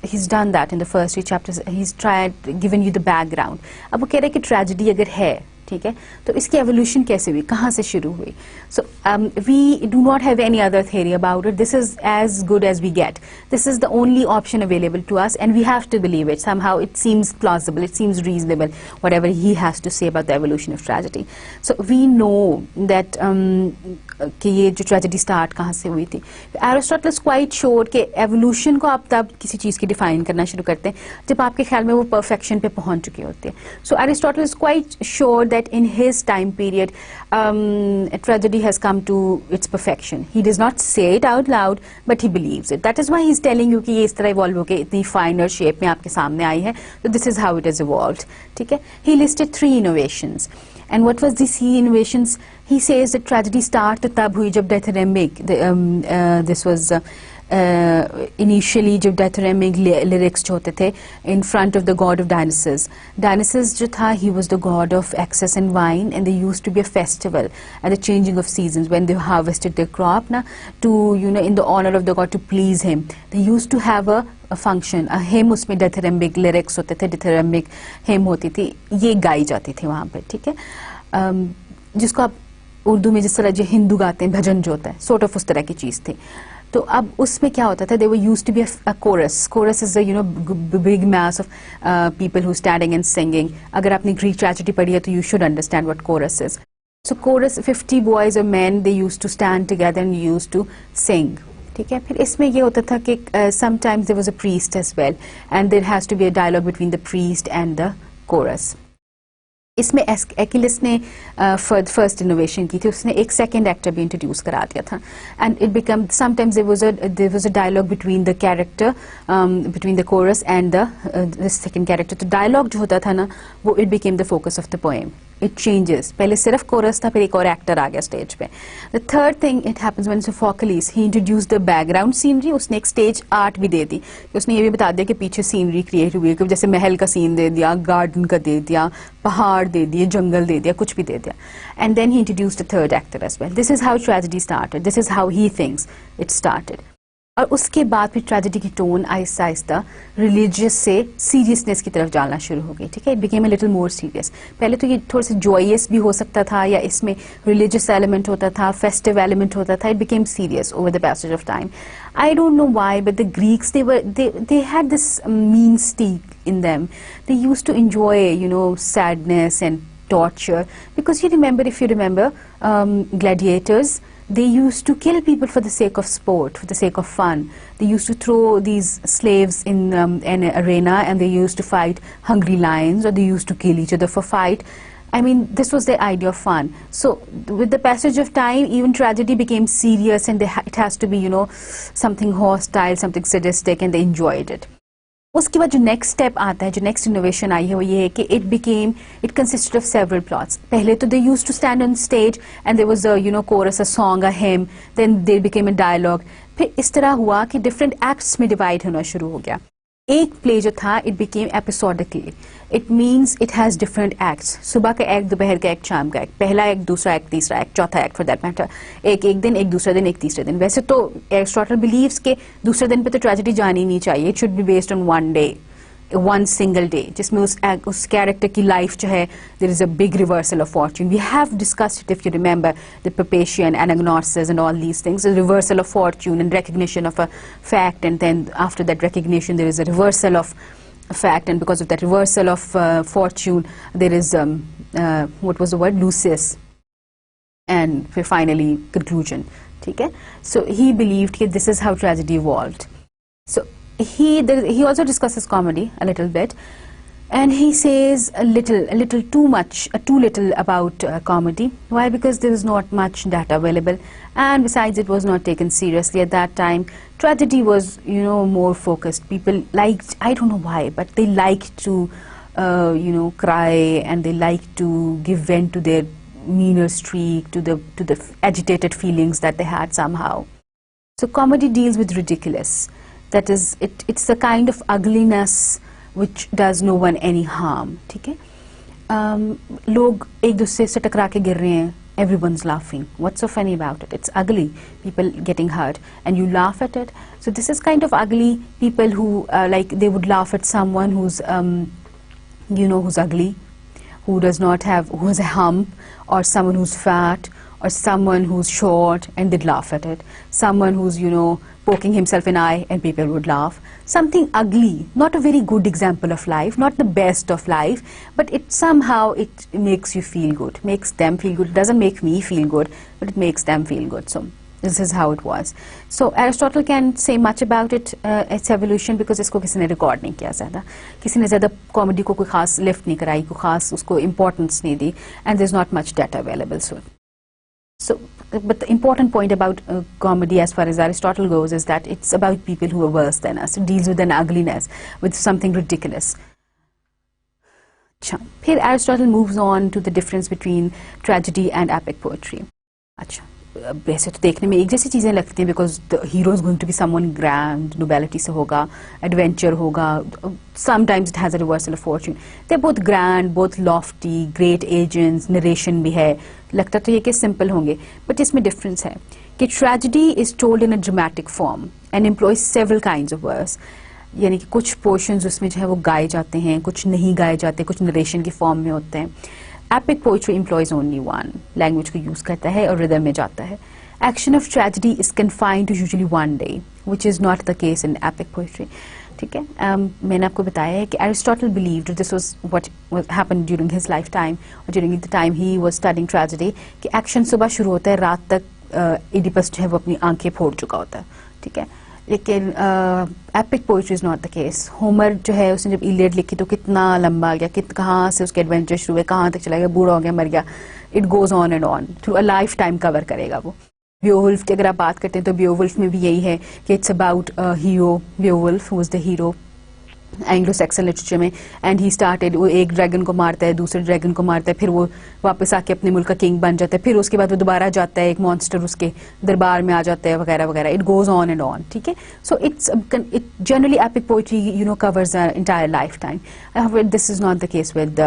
he's done that in the first 3 chapters. He's tried given you the background. अब वो कह रहे हैं कि ट्रेजेडी अगर है, ठीक है, तो इसकी एवोल्यूशन कैसे हुई, कहाँ से शुरू हुई. So we do not have any other theory about it. This is as good as we get. This is the only option available to us, and we have to believe it. Somehow it seems plausible, it seems reasonable, whatever he has to say about the evolution of tragedy. So we know that कि ये जो tragedy start कहाँ से हुई थी. Aristotle is quite sure कि evolution को आप तब किसी चीज़ की डिफाइन करना शुरू करते हैं जब आपके ख्याल में वो परफेक्शन पे पहुंच चुके होते हैं. So Aristotle is quite sure that in his time period tragedy has come to its perfection. He does not say it out loud but he believes it. That is why he is telling you कि ये इस तरह evolve होकर इतनी फाइनर shape में आपके सामने आई है. तो this is how it is evolved. ठीक है. He listed 3 innovations. And what was these innovations? He says that tragedy started तब हुई जब dithyrambic, this was initially जब dithyrambic lyrics जो होते थे in front of the god of Dionysus. Dionysus जो था, he was the god of excess and wine, and there used to be a festival at the changing of seasons when they harvested their crop na, to, you know, in the honor of the god, to please him. They used to have a function, a hymn. उसमें dithyrambic lyrics होते थे, dithyrambic hymn होती थी, ये गाई जाती थी वहाँ पर. ठीक है. जिसको आप उर्दू में जिस तरह जो हिंदू गाते हैं भजन जो होता है, sort of उस तरह की चीज़ थी. तो अब उसमें क्या होता था, they were used to be a chorus. Chorus is a, you know, big mass of people who standing and singing. अगर आपने Greek tragedy पढ़ी है तो you should understand what chorus is. So chorus, 50 boys or men, they used to stand together and used to sing. ठीक है. फिर इसमें ये होता था कि sometimes there was a priest as well, and there has to be a dialogue between the priest and the chorus. इसमें एकिलिस ने फर्स्ट इनोवेशन की थी. उसने एक सेकंड एक्टर भी इंट्रोड्यूस करा दिया था. And it become sometimes there was a dialogue between the character, between the chorus and the second character. तो डायलॉग जो होता था ना, वो it became the focus of the poem. It changes. पहले सिर्फ कोरस था, फिर एक और एक्टर आ गया स्टेज पे. The third thing it happens when Sophocles he introduce the background scenery. उसने एक स्टेज आर्ट भी दे दी. उसने ये भी बता दिया कि पीछे सीनरी क्रिएट हुई है, जैसे महल का सीन दे दिया, गार्डन का दे दिया, पहाड़ दे दिए, जंगल दे दिया, कुछ भी दे दिया. And then he introduced the third actor as well. This is how tragedy started. This is how he thinks it started. और उसके बाद फिर ट्रेजेडी की टोन आहिस्ता आहिस्ता रिलीजियस से सीरियसनेस की तरफ जाना शुरू हो गई. ठीक है. It became a little more serious. पहले तो ये थोड़ा सा जॉयस भी हो सकता था, या इसमें रिलीजियस एलिमेंट होता था, फेस्टिव एलिमेंट होता था. It became serious over the passage of time. I don't know why, but the Greeks, they had this mean streak in them. They used to enjoy, you know, sadness and torture, because you remember gladiators. They used to kill people for the sake of sport, for the sake of fun. They used to throw these slaves in an arena, and they used to fight hungry lions, or they used to kill each other for fight. I mean, this was their idea of fun. So with the passage of time, even tragedy became serious, and it has to be, you know, something hostile, something sadistic, and they enjoyed it. उसके बाद जो next step आता है, जो next innovation आई है, वो ये है कि it consisted of several plots. पहले तो they used to stand on stage and there was a, you know, chorus, a song, a hymn, then there became a dialogue. फिर इस तरह हुआ कि डिफरेंट एक्ट्स में डिवाइड होना शुरू हो गया. एक प्ले जो था, it became episodically. It means it has different acts. सुबह का एक्ट, दोपहर का एक्ट, शाम का एक्ट, पहला एक्ट, दूसरा एक्ट, तीसरा एक्ट, चौथा एक्ट फॉर दैट मैटर. एक दिन, एक दूसरा दिन, एक तीसरा दिन. वैसे तो एरिस्टोटल बिलीव्स के दूसरे दिन पे तो ट्रेजेडी जानी नहीं चाहिए. It should be based on one day, one single day, जिसमें उस कैरेक्टर की लाइफ जो है, there is a big reversal of fortune. We have discussed it, if you remember, the Papacian, Anagnorisis and all these things, a reversal of fortune and recognition of a fact, and then after that recognition there is a reversal of a fact, and because of that reversal of fortune there is what was the word, lucis, and finally conclusion. ठीक है. So he believed that this is how tragedy evolved. So he also discusses comedy a little bit, and he says a little too little about comedy. Why? Because there was not much data available, and besides it was not taken seriously at that time. Tragedy was, you know, more focused. People liked, I don't know why, but they liked to you know, cry, and they liked to give vent to their meaner streak, to the agitated feelings that they had somehow. So comedy deals with ridiculous. That is, it's the kind of ugliness which does no one any harm. ठीक है, लोग एक दूसरे से टकरा के गिर रहे हैं, everyone's laughing. What's so funny about it? It's ugly, people getting hurt, and you laugh at it. So this is kind of ugly. People who like they would laugh at someone who's who's ugly, who has a hump, or someone who's fat, or someone who's short, and they'd laugh at it. Someone who's poking himself in eye, and people would laugh. Something ugly, not a very good example of life, not the best of life, but it somehow it makes you feel good, makes them feel good. It doesn't make me feel good, but it makes them feel good. So this is how it was. So Aristotle can say much about it, its evolution, because इसको किसी ने record नहीं किया ज़्यादा, किसी ने ज़्यादा comedy को कोई खास लिफ्ट नहीं कराई, कोई खास उसको इम्पोर्टेंस नहीं दी, and there's not much data available. So, but the important point about comedy as far as Aristotle goes is that it's about people who are worse than us. It deals with an ugliness, with something ridiculous. Here Aristotle moves on to the difference between tragedy and epic poetry. अच्छा, वैसे तो देखने में एक जैसी चीज़ें लगती हैं, because the hero is going to be someone grand, nobility से होगा, adventure होगा, sometimes it has a reversal of fortune. They're both grand, both lofty, great agents, narration भी है, लगता तो ये कि simple होंगे, but इसमें difference है कि tragedy is told in a dramatic form and employs several kinds of verse. यानी कि कुछ portions उसमें जो है वो गाए जाते हैं, कुछ नहीं गाए जाते, कुछ narration की form में होते हैं. Epic poetry employs only one, language को use करता है और rhythm में जाता है. Action of tragedy is confined to usually one day, which is not the case in epic poetry. ठीक है, मैंने आपको बताया है कि Aristotle believed this was what happened during his lifetime, or during the time he was studying tragedy, कि action सुबह शुरू होता है, रात तक Oedipus जो है वो अपनी आंखें फोड़ चुका होता है. ठीक है, लेकिन epic poetry is not the case. Homer जो है उसने जब इलियड लिखी तो कितना लंबा गया, कहाँ से उसके एडवेंचर शुरू हुए, कहाँ तक चला गया, बूढ़ा हो गया, मर गया. It goes on and on through a life time cover करेगा वो. बेओवुल्फ की अगर आप बात करते हैं तो बेओवुल्फ में भी यही है कि it's about hero Beowulf who is the hero Anglo Saxon literature में, एंड ही स्टार्टेड, वो एक ड्रैगन को मारता है, दूसरे ड्रैगन को मारता है, फिर वो वापस आके अपने मुल्क का किंग बन जाता है, फिर उसके बाद वो दोबारा जाता है, एक मॉन्स्टर उसके दरबार में आ जाता है, वगैरह वगैरह. It goes on and on. ठीक है, so it generally epic poetry covers the entire life time. This is not the case with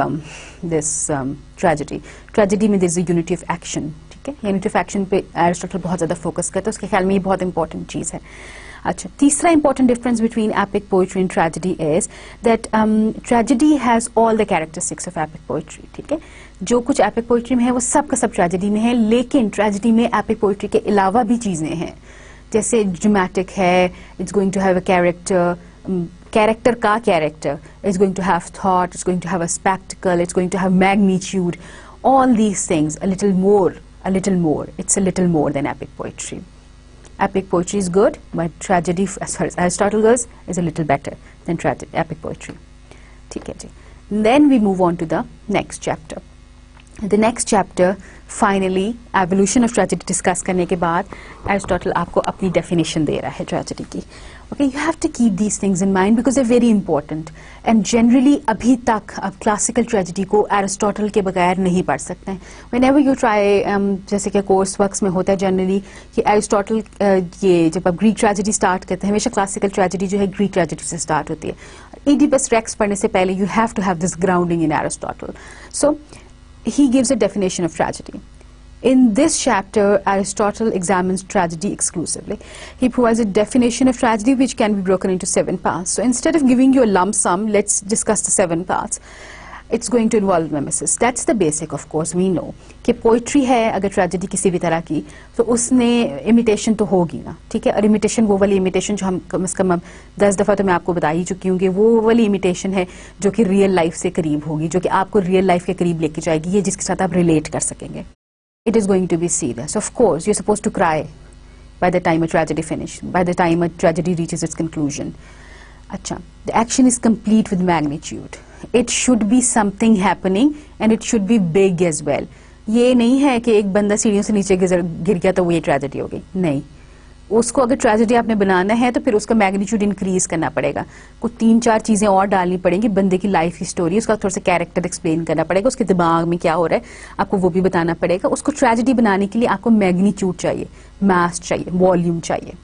this tragedy में दिस यूनिटी ऑफ एक्शन. ठीक है, यूनिटी ऑफ एक्शन पे एरिस्टोटल बहुत ज़्यादा focus करता है, उसके ख्याल में ये बहुत इंपॉर्टेंट चीज़ है. अच्छा, तीसरा important difference between epic poetry and tragedy is that tragedy has all the characteristics of epic poetry. ठीक है, जो कुछ epic poetry में है वो सब का सब tragedy में है, लेकिन tragedy में epic poetry के अलावा भी चीज़ें हैं. जैसे dramatic है, it's going to have a character, character का character, it's going to have thought, it's going to have a spectacle, it's going to have magnitude, all these things, a little more, it's a little more than epic poetry. Epic poetry is good, but tragedy, as far as Aristotle goes, is a little better than epic poetry. ठीक है जी. Then we move on to the next chapter. The next chapter, finally, evolution of tragedy discuss करने के बाद Aristotle आपको अपनी definition दे रहा है tragedy की. Okay, you have to keep these things in mind because they're very important. And generally, अभी तक अब classical tragedy को Aristotle के बगैर नहीं पढ़ सकते हैं. Whenever you try, जैसे कि course works में होता है generally कि Aristotle ये जब आप Greek tragedy start करते हैं, हमेशा classical tragedy जो है Greek tragedy से start होती है. Oedipus Rex पढ़ने से पहले you have to have this grounding in Aristotle. So he gives a definition of tragedy. In this chapter, Aristotle examines tragedy exclusively. He provides a definition of tragedy which can be broken into 7 parts. So instead of giving you a lump sum, let's discuss the 7 parts. It's going to involve mimesis. That's the basic, of course, we know. कि poetry है अगर tragedy किसी भी तरह की, तो उसने imitation तो होगी ना, ठीक है. और imitation वो वाली imitation जो हम कम से कम अब 10 दफ़ा तो मैं आपको बता ही चुकी हूँ कि वो वाली imitation है जो कि real life से करीब होगी, जो कि आपको real life के करीब लेके जाएगी, ये जिसके साथ आप relate कर सकेंगे. It is going to be serious. Of course, you're supposed to cry by the time a tragedy finishes, by the time a tragedy reaches its conclusion. Acha, the action is complete with magnitude. It should be something happening and it should be big as well. ये नहीं है कि एक बंदा सीढ़ियों से नीचे गिर गया तो वो ये ट्रेजेडी हो गई. नहीं, उसको अगर ट्रेजेडी आपने बनाना है तो फिर उसका मैग्नीट्यूड इंक्रीज करना पड़ेगा. कुछ 3-4 चीज़ें और डालनी पड़ेंगी, बंदे की लाइफ की स्टोरी, उसका थोड़ा सा कैरेक्टर एक्सप्लेन करना पड़ेगा, उसके दिमाग में क्या हो रहा है आपको वो भी बताना पड़ेगा. उसको ट्रेजेडी बनाने के लिए आपको मैग्नीट्यूड चाहिए, मास चाहिए, वॉल्यूम चाहिए.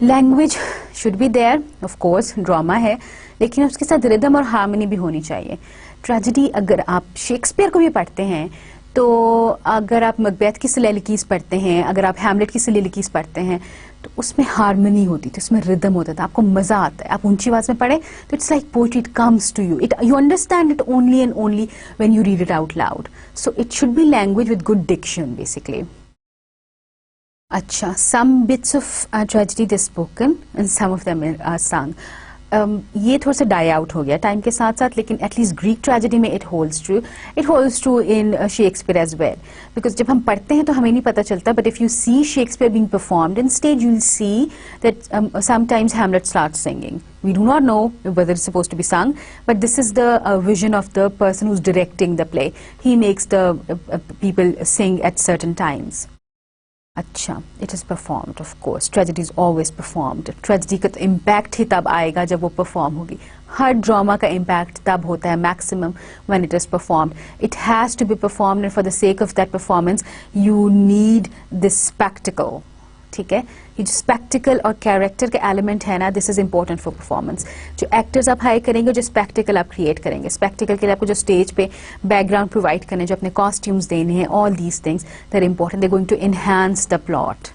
Language should be there, of course drama है, लेकिन उसके साथ रिदम और हार्मनी भी होनी चाहिए. ट्रेजेडी अगर आप शेक्सपियर को भी पढ़ते हैं, तो अगर आप मैकबेथ की soliloquies पढ़ते हैं, अगर आप हैमलेट की soliloquies पढ़ते हैं, तो उसमें हार्मनी होती थी, उसमें रिदम होता था, आपको मजा आता है. आप ऊंची आवाज में पढ़े तो it's like poetry, it comes to you, you understand it only and only when you read it out loud. So it should be language with good diction basically. अच्छा, some bits of tragedy they're spoken and some of them are sung. ये थोड़ा सा die out हो गया time के साथ साथ, लेकिन एटलीस्ट ग्रीक ट्रेजेडी में it holds true in Shakespeare as well, because जब हम पढ़ते हैं तो हमें नहीं पता चलता, but if you see Shakespeare being performed in stage, you will see that sometimes Hamlet starts singing. We do not know whether it's supposed to be sung, but this is the vision of the person who's directing the play. He makes the people sing at certain times. अच्छा, it is performed, of course tragedy is always performed. Tragedy का तो impact he तब आएगा जब वो perform होगी. हर drama का impact तब होता है maximum when it is performed. It has to be performed and for the sake of that performance you need this spectacle. ठीक है, ये जो स्पेक्टिकल और कैरेक्टर का एलिमेंट है ना, this is important for performance. जो एक्टर्स आप हायर करेंगे, जो स्पेक्टिकल आप क्रिएट करेंगे, स्पेक्टिकल के लिए आपको जो स्टेज पे बैकग्राउंड प्रोवाइड करने, जो अपने कॉस्ट्यूम्स देने हैं, all these things they are important. They are going to enhance the plot.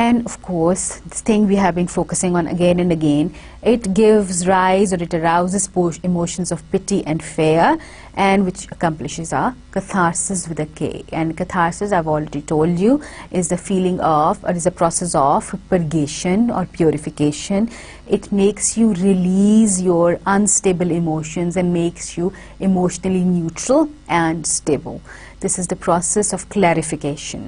And of course, this thing we have been focusing on again and again, it gives rise or it arouses emotions of pity and fear, and which accomplishes our catharsis with a K. And catharsis, I've already told you, is the feeling of, or is a process of purgation or purification. It makes you release your unstable emotions and makes you emotionally neutral and stable. This is the process of clarification.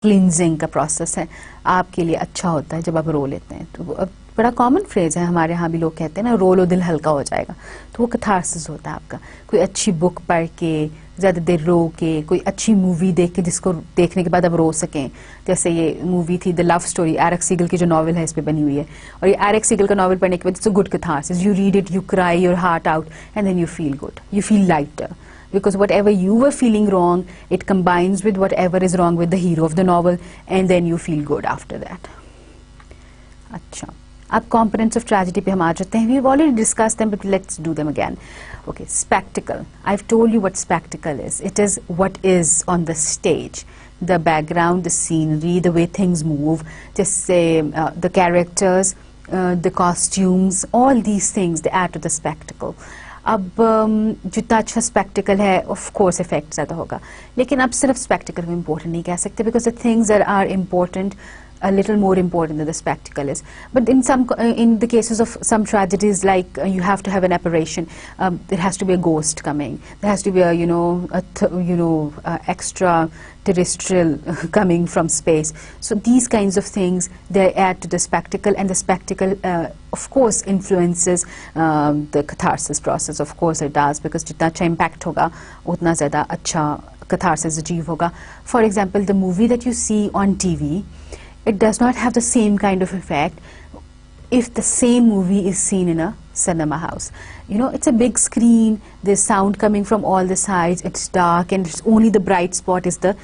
Cleansing का process है, आपके लिए अच्छा होता है जब आप रो लेते हैं. तो अब बड़ा कॉमन फ्रेज है हमारे यहाँ भी, लोग कहते हैं ना, रो लो दिल हल्का हो जाएगा. तो वो कैथारसिस होता है आपका. कोई अच्छी बुक पढ़ के, ज़्यादा देर रो के, कोई अच्छी मूवी देख के जिसको देखने के बाद आप रो सकें. जैसे ये मूवी थी the love story, Erich Segal की जो नॉवल है इस पर बनी हुई है, और ये एरिक सीगल का नॉवल पढ़ने के बाद it's a good catharsis. You read it, you cry your heart out and then you feel good, you feel lighter. Because whatever you were feeling wrong, it combines with whatever is wrong with the hero of the novel, and then you feel good after that. अच्छा, अब components of tragedy पे हम आ जाते हैं. We've already discussed them, but let's do them again. Okay, spectacle. I've told you what spectacle is. It is what is on the stage. The background, the scenery, the way things move, just say the characters, the costumes, all these things, they add to the spectacle. अब जितना अच्छा spectacled है, of course effect ज़्यादा होगा, लेकिन अब सिर्फ spectacled को इम्पोर्टेंट नहीं कह सकते, because the things are important, a little more important than the spectacle is. But in the cases of some tragedies, like you have to have an apparition, there has to be a ghost coming, there has to be a extra terrestrial coming from space. So these kinds of things, they add to the spectacle, and the spectacle of course influences the catharsis process. Of course it does, because जितना अच्छा impact होगा उतना ज़्यादा अच्छा catharsis achieve होगा. For example, the movie that you see on TV, it does not have the same kind of effect if the same movie is seen in a cinema house. You know, it's a big screen, there's sound coming from all the sides, it's dark, and it's only the bright spot is the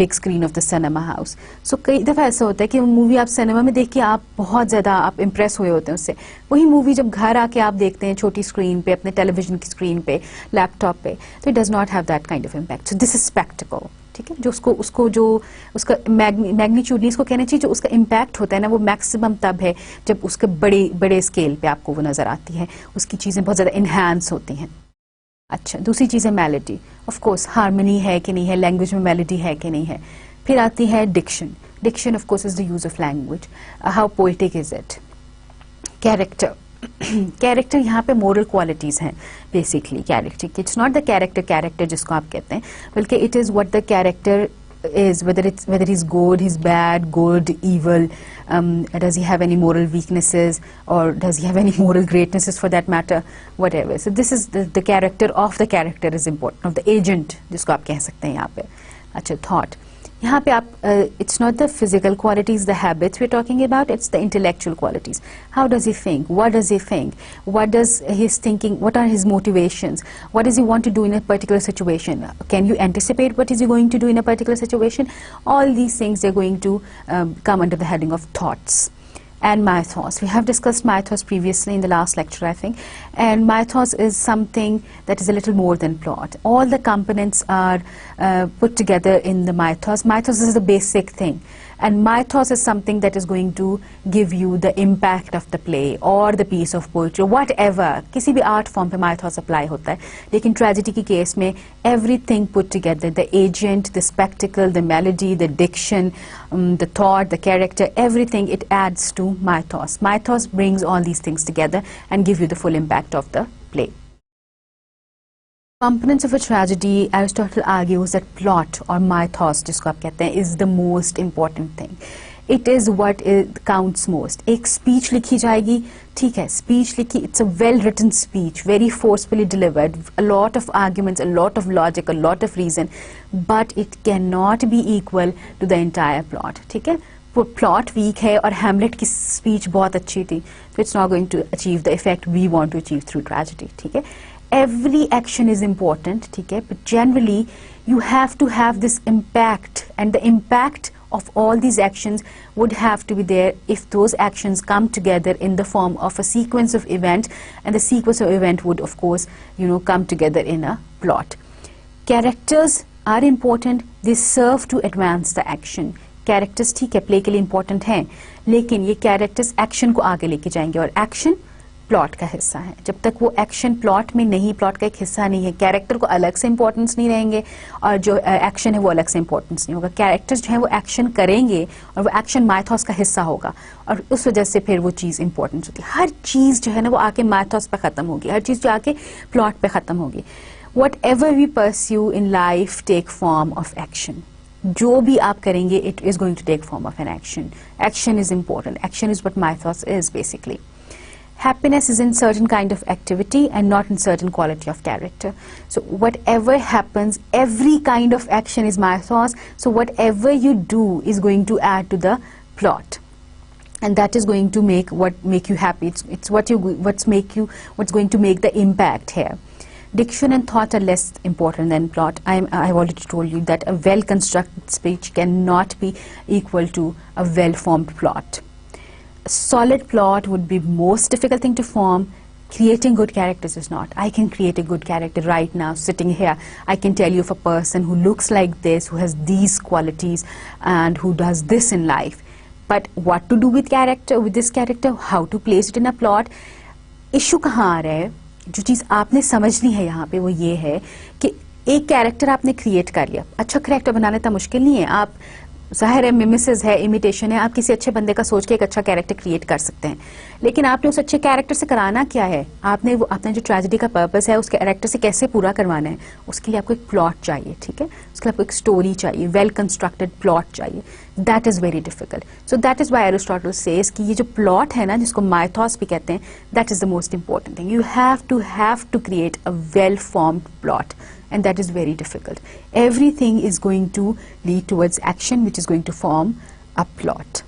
big screen of the cinema house. So कई दफ़ा ऐसा होता है कि movie आप cinema में देख के आप बहुत ज़्यादा आप इम्प्रेस हुए होते हैं उससे. वही मूवी जब घर आके आप देखते हैं छोटी स्क्रीन पे, अपने टेलीविजन की स्क्रीन पे, लैपटॉप पे, तो it does not have that kind of impact. So this is spectacled. ठीक है, जो उसको जो उसका मैग्नीट्यूड नहीं इसको कहना चाहिए, जो उसका इम्पैक्ट होता है ना, वो मैक्सिमम तब है जब उसके बड़े स्केल पे आपको वो नज़र आती है, उसकी चीज़ें बहुत ज़्यादा इन्हांस होती हैं. अच्छा, दूसरी चीज़ है मेलोडी. ऑफ कोर्स हार्मनी है कि नहीं है, लैंग्वेज में मेलोडी है कि नहीं है. फिर आती है diction. Diction of course is the use of language. How poetic is it. Character. Character यहाँ पे मोरल क्वालिटीज हैं basically character. It's not the character जिसको आप कहते हैं, बल्कि it is what the character is, whether he's good, he's bad, good, evil, does he have any moral weaknesses, or does he have any moral greatnesses for that matter, whatever. So this is the character of the character is important, of the agent जिसको आप कह सकते हैं यहाँ पे. अच्छा, thought. यहाँ पे आप it's not the physical qualities, the habits we're talking about, it's the intellectual qualities. How does he think? What does he think? What does his thinking, what are his motivations? What does he want to do in a particular situation? Can you anticipate what is he going to do in a particular situation? All these things, they're going to come under the heading of thoughts. and mythos. We have discussed mythos previously in the last lecture, I think. And mythos is something that is a little more than plot. All the components are put together in the mythos. Mythos is the basic thing. And mythos is something that is going to give you the impact of the play or the piece of poetry, whatever. किसी भी art form पे mythos apply होता है. लेकिन tragedy की case में everything put together, the agent, the spectacle, the melody, the diction, the thought, the character, everything, it adds to mythos. Mythos brings all these things together and give you the full impact of the play. Components of a tragedy, Aristotle argues that plot or mythos, जिसको आप कहते हैं, is the most important thing. It is what counts most. एक speech लिखी जाएगी, ठीक है, speech लिखी, it's a well-written speech, very forcefully delivered, a lot of arguments, a lot of logic, a lot of reason, but it cannot be equal to the entire plot, ठीक है. Plot weak है और Hamlet की speech बहुत अच्छी थी, so it's not going to achieve the effect we want to achieve through tragedy, ठीक है. Every action is important, okay? But generally you have to have this impact, and the impact of all these actions would have to be there if those actions come together in the form of a sequence of events, and the sequence of event would of course, you know, come together in a plot. Characters are important, they serve to advance the action. Characters ठीक है play के लिए important हैं, लेकिन ये characters action को आगे लेके जाएंगे, और action प्लॉट का हिस्सा है. जब तक वो एक्शन प्लॉट में नहीं, प्लॉट का एक हिस्सा नहीं है, कैरेक्टर को अलग से इंपॉर्टेंस नहीं रहेंगे, और जो एक्शन है वो अलग से इंपॉर्टेंस नहीं होगा. कैरेक्टर्स जो है वो एक्शन करेंगे और वो एक्शन माइथॉस का हिस्सा होगा, और उस वजह से फिर वो चीज़ इंपॉर्टेंट होती है. हर चीज़ जो है ना वो आके माइथॉस पे ख़त्म होगी, हर चीज़ जो आके प्लॉट पे ख़त्म होगी. Whatever we pursue in life take form of action. जो भी आप करेंगे it is going to take form of an action. Action is important. Action is what mythos is basically. Happiness is in certain kind of activity and not in certain quality of character. So whatever happens, every kind of action is mythos. So whatever you do is going to add to the plot, and that is going to make you happy. It's what's going to make the impact here. Diction and thought are less important than plot. I've already told you that a well constructed speech cannot be equal to a well formed plot. A solid plot would be most difficult thing to form. Creating good characters is not. I can create a good character right now sitting here. I can tell you of a person who looks like this, who has these qualities, and who does this in life. But what to do with this character, how to place it in a plot, issue कहाँ आ रहा है? जो चीज़ आपने समझनी है यहाँ पे वो ये है कि एक कैरेक्टर आपने क्रिएट कर लिया. अच्छा कैरेक्टर बनाना इतना मुश्किल नहीं है. आप ज़ाहिर है मिमिसिस है, इमिटेशन है, आप किसी अच्छे बंदे का सोच के एक अच्छा कैरेक्टर क्रिएट कर सकते हैं, लेकिन आपने उस अच्छे कैरेक्टर से कराना क्या है? आपने जो ट्रेजेडी का पर्पस है उस कैरेक्टर से कैसे पूरा करवाना है, उसके लिए आपको एक प्लॉट चाहिए, ठीक है, उसके लिए आपको एक स्टोरी चाहिए, वेल कंस्ट्रक्टेड प्लॉट चाहिए. That is very difficult. So that is why Aristotle says कि ये जो प्लॉट है ना, जिसको माइथॉस भी कहते हैं, that is the most important thing. You have to create a well formed plot, and that is very difficult. Everything is going to lead towards action, which is going to form a plot.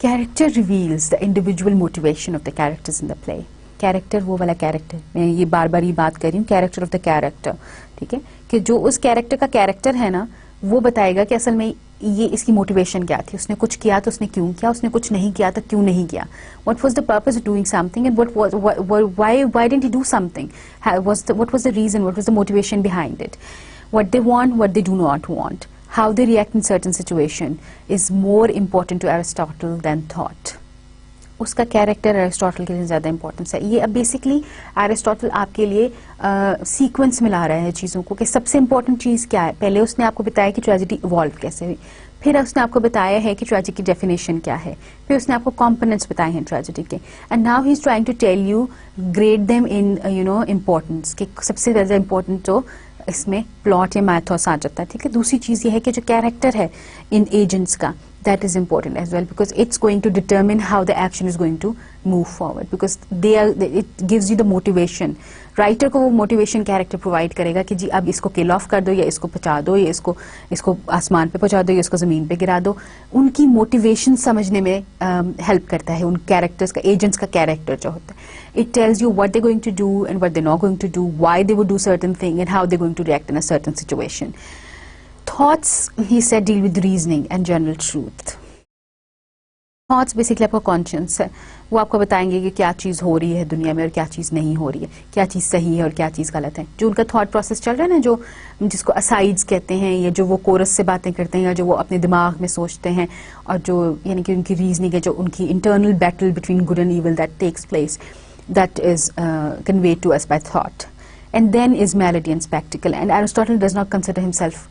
Character reveals the individual motivation of the characters in the play. Character वो वाला character, मैं ये बार बार ये बात कर रही हूँ, character of the character, ठीक है, कि जो उस character का character है ना, वो बताएगा कि असल में ये इसकी मोटिवेशन क्या थी. उसने कुछ किया तो उसने क्यों किया, उसने कुछ नहीं किया तो क्यों नहीं किया. What was the purpose of doing something, and why didn't he do something? What was the reason? What was the motivation behind it? What they want, what they do not want, how they react in certain situation is more important to Aristotle than thought. उसका character Aristotle के लिए ज़्यादा importance है. ये अब basically Aristotle आपके लिए sequence में ला रहा है चीज़ों को कि सबसे इंपॉर्टेंट चीज़ क्या है. पहले उसने आपको बताया कि ट्रेजेडी इवॉल्व कैसे हुई, फिर उसने आपको बताया है कि ट्रेजेडी की डेफिनेशन क्या है, फिर उसने आपको कॉम्पोनेंट्स बताए हैं ट्रेजेडी के, and now he is trying to tell you grade them in importance, कि सबसे ज़्यादा इंपॉर्टेंट तो इसमें प्लॉट या मैथोस आ जाता है, ठीक है. दूसरी चीज़ ये है कि जो कैरेक्टर है इन एजेंट्स का, that is important as well, because it's going to determine how the action is going to move forward, because it gives you the motivation. Writer को वो मोटिवेशन कैरेक्टर प्रोवाइड करेगा कि जी अब इसको किल ऑफ कर दो, या इसको बचा दो, या इसको आसमान पे पहुंचा दो, या इसको ज़मीन पे गिरा दो. उनकी मोटिवेशन समझने में हेल्प करता है उन कैरेक्टर्स का, एजेंट्स का कैरेक्टर जो होता है. It tells you what they're going to do and what they're not going to do, why they would do certain thing, and how they're going to react in a certain situation. Thoughts, he said, deal with reasoning and general truth. Thoughts basically आपका conscious है, वो आपको बताएंगे कि क्या चीज़ हो रही है दुनिया में और क्या चीज़ नहीं हो रही है, क्या चीज़ सही है और क्या चीज़ गलत है। जो उनका थॉट प्रोसेस चल रहा है ना, जो जिसको असाइड्स कहते हैं, या जो वो कोरस से बातें करते हैं, या जो वो अपने दिमाग में सोचते हैं, और जो यानी कि उनकी रीजनिंग है, जो उनकी internal battle between good and evil that takes place, that is conveyed to us by thought. And then is melody and spectacle. And Aristotle does not consider himself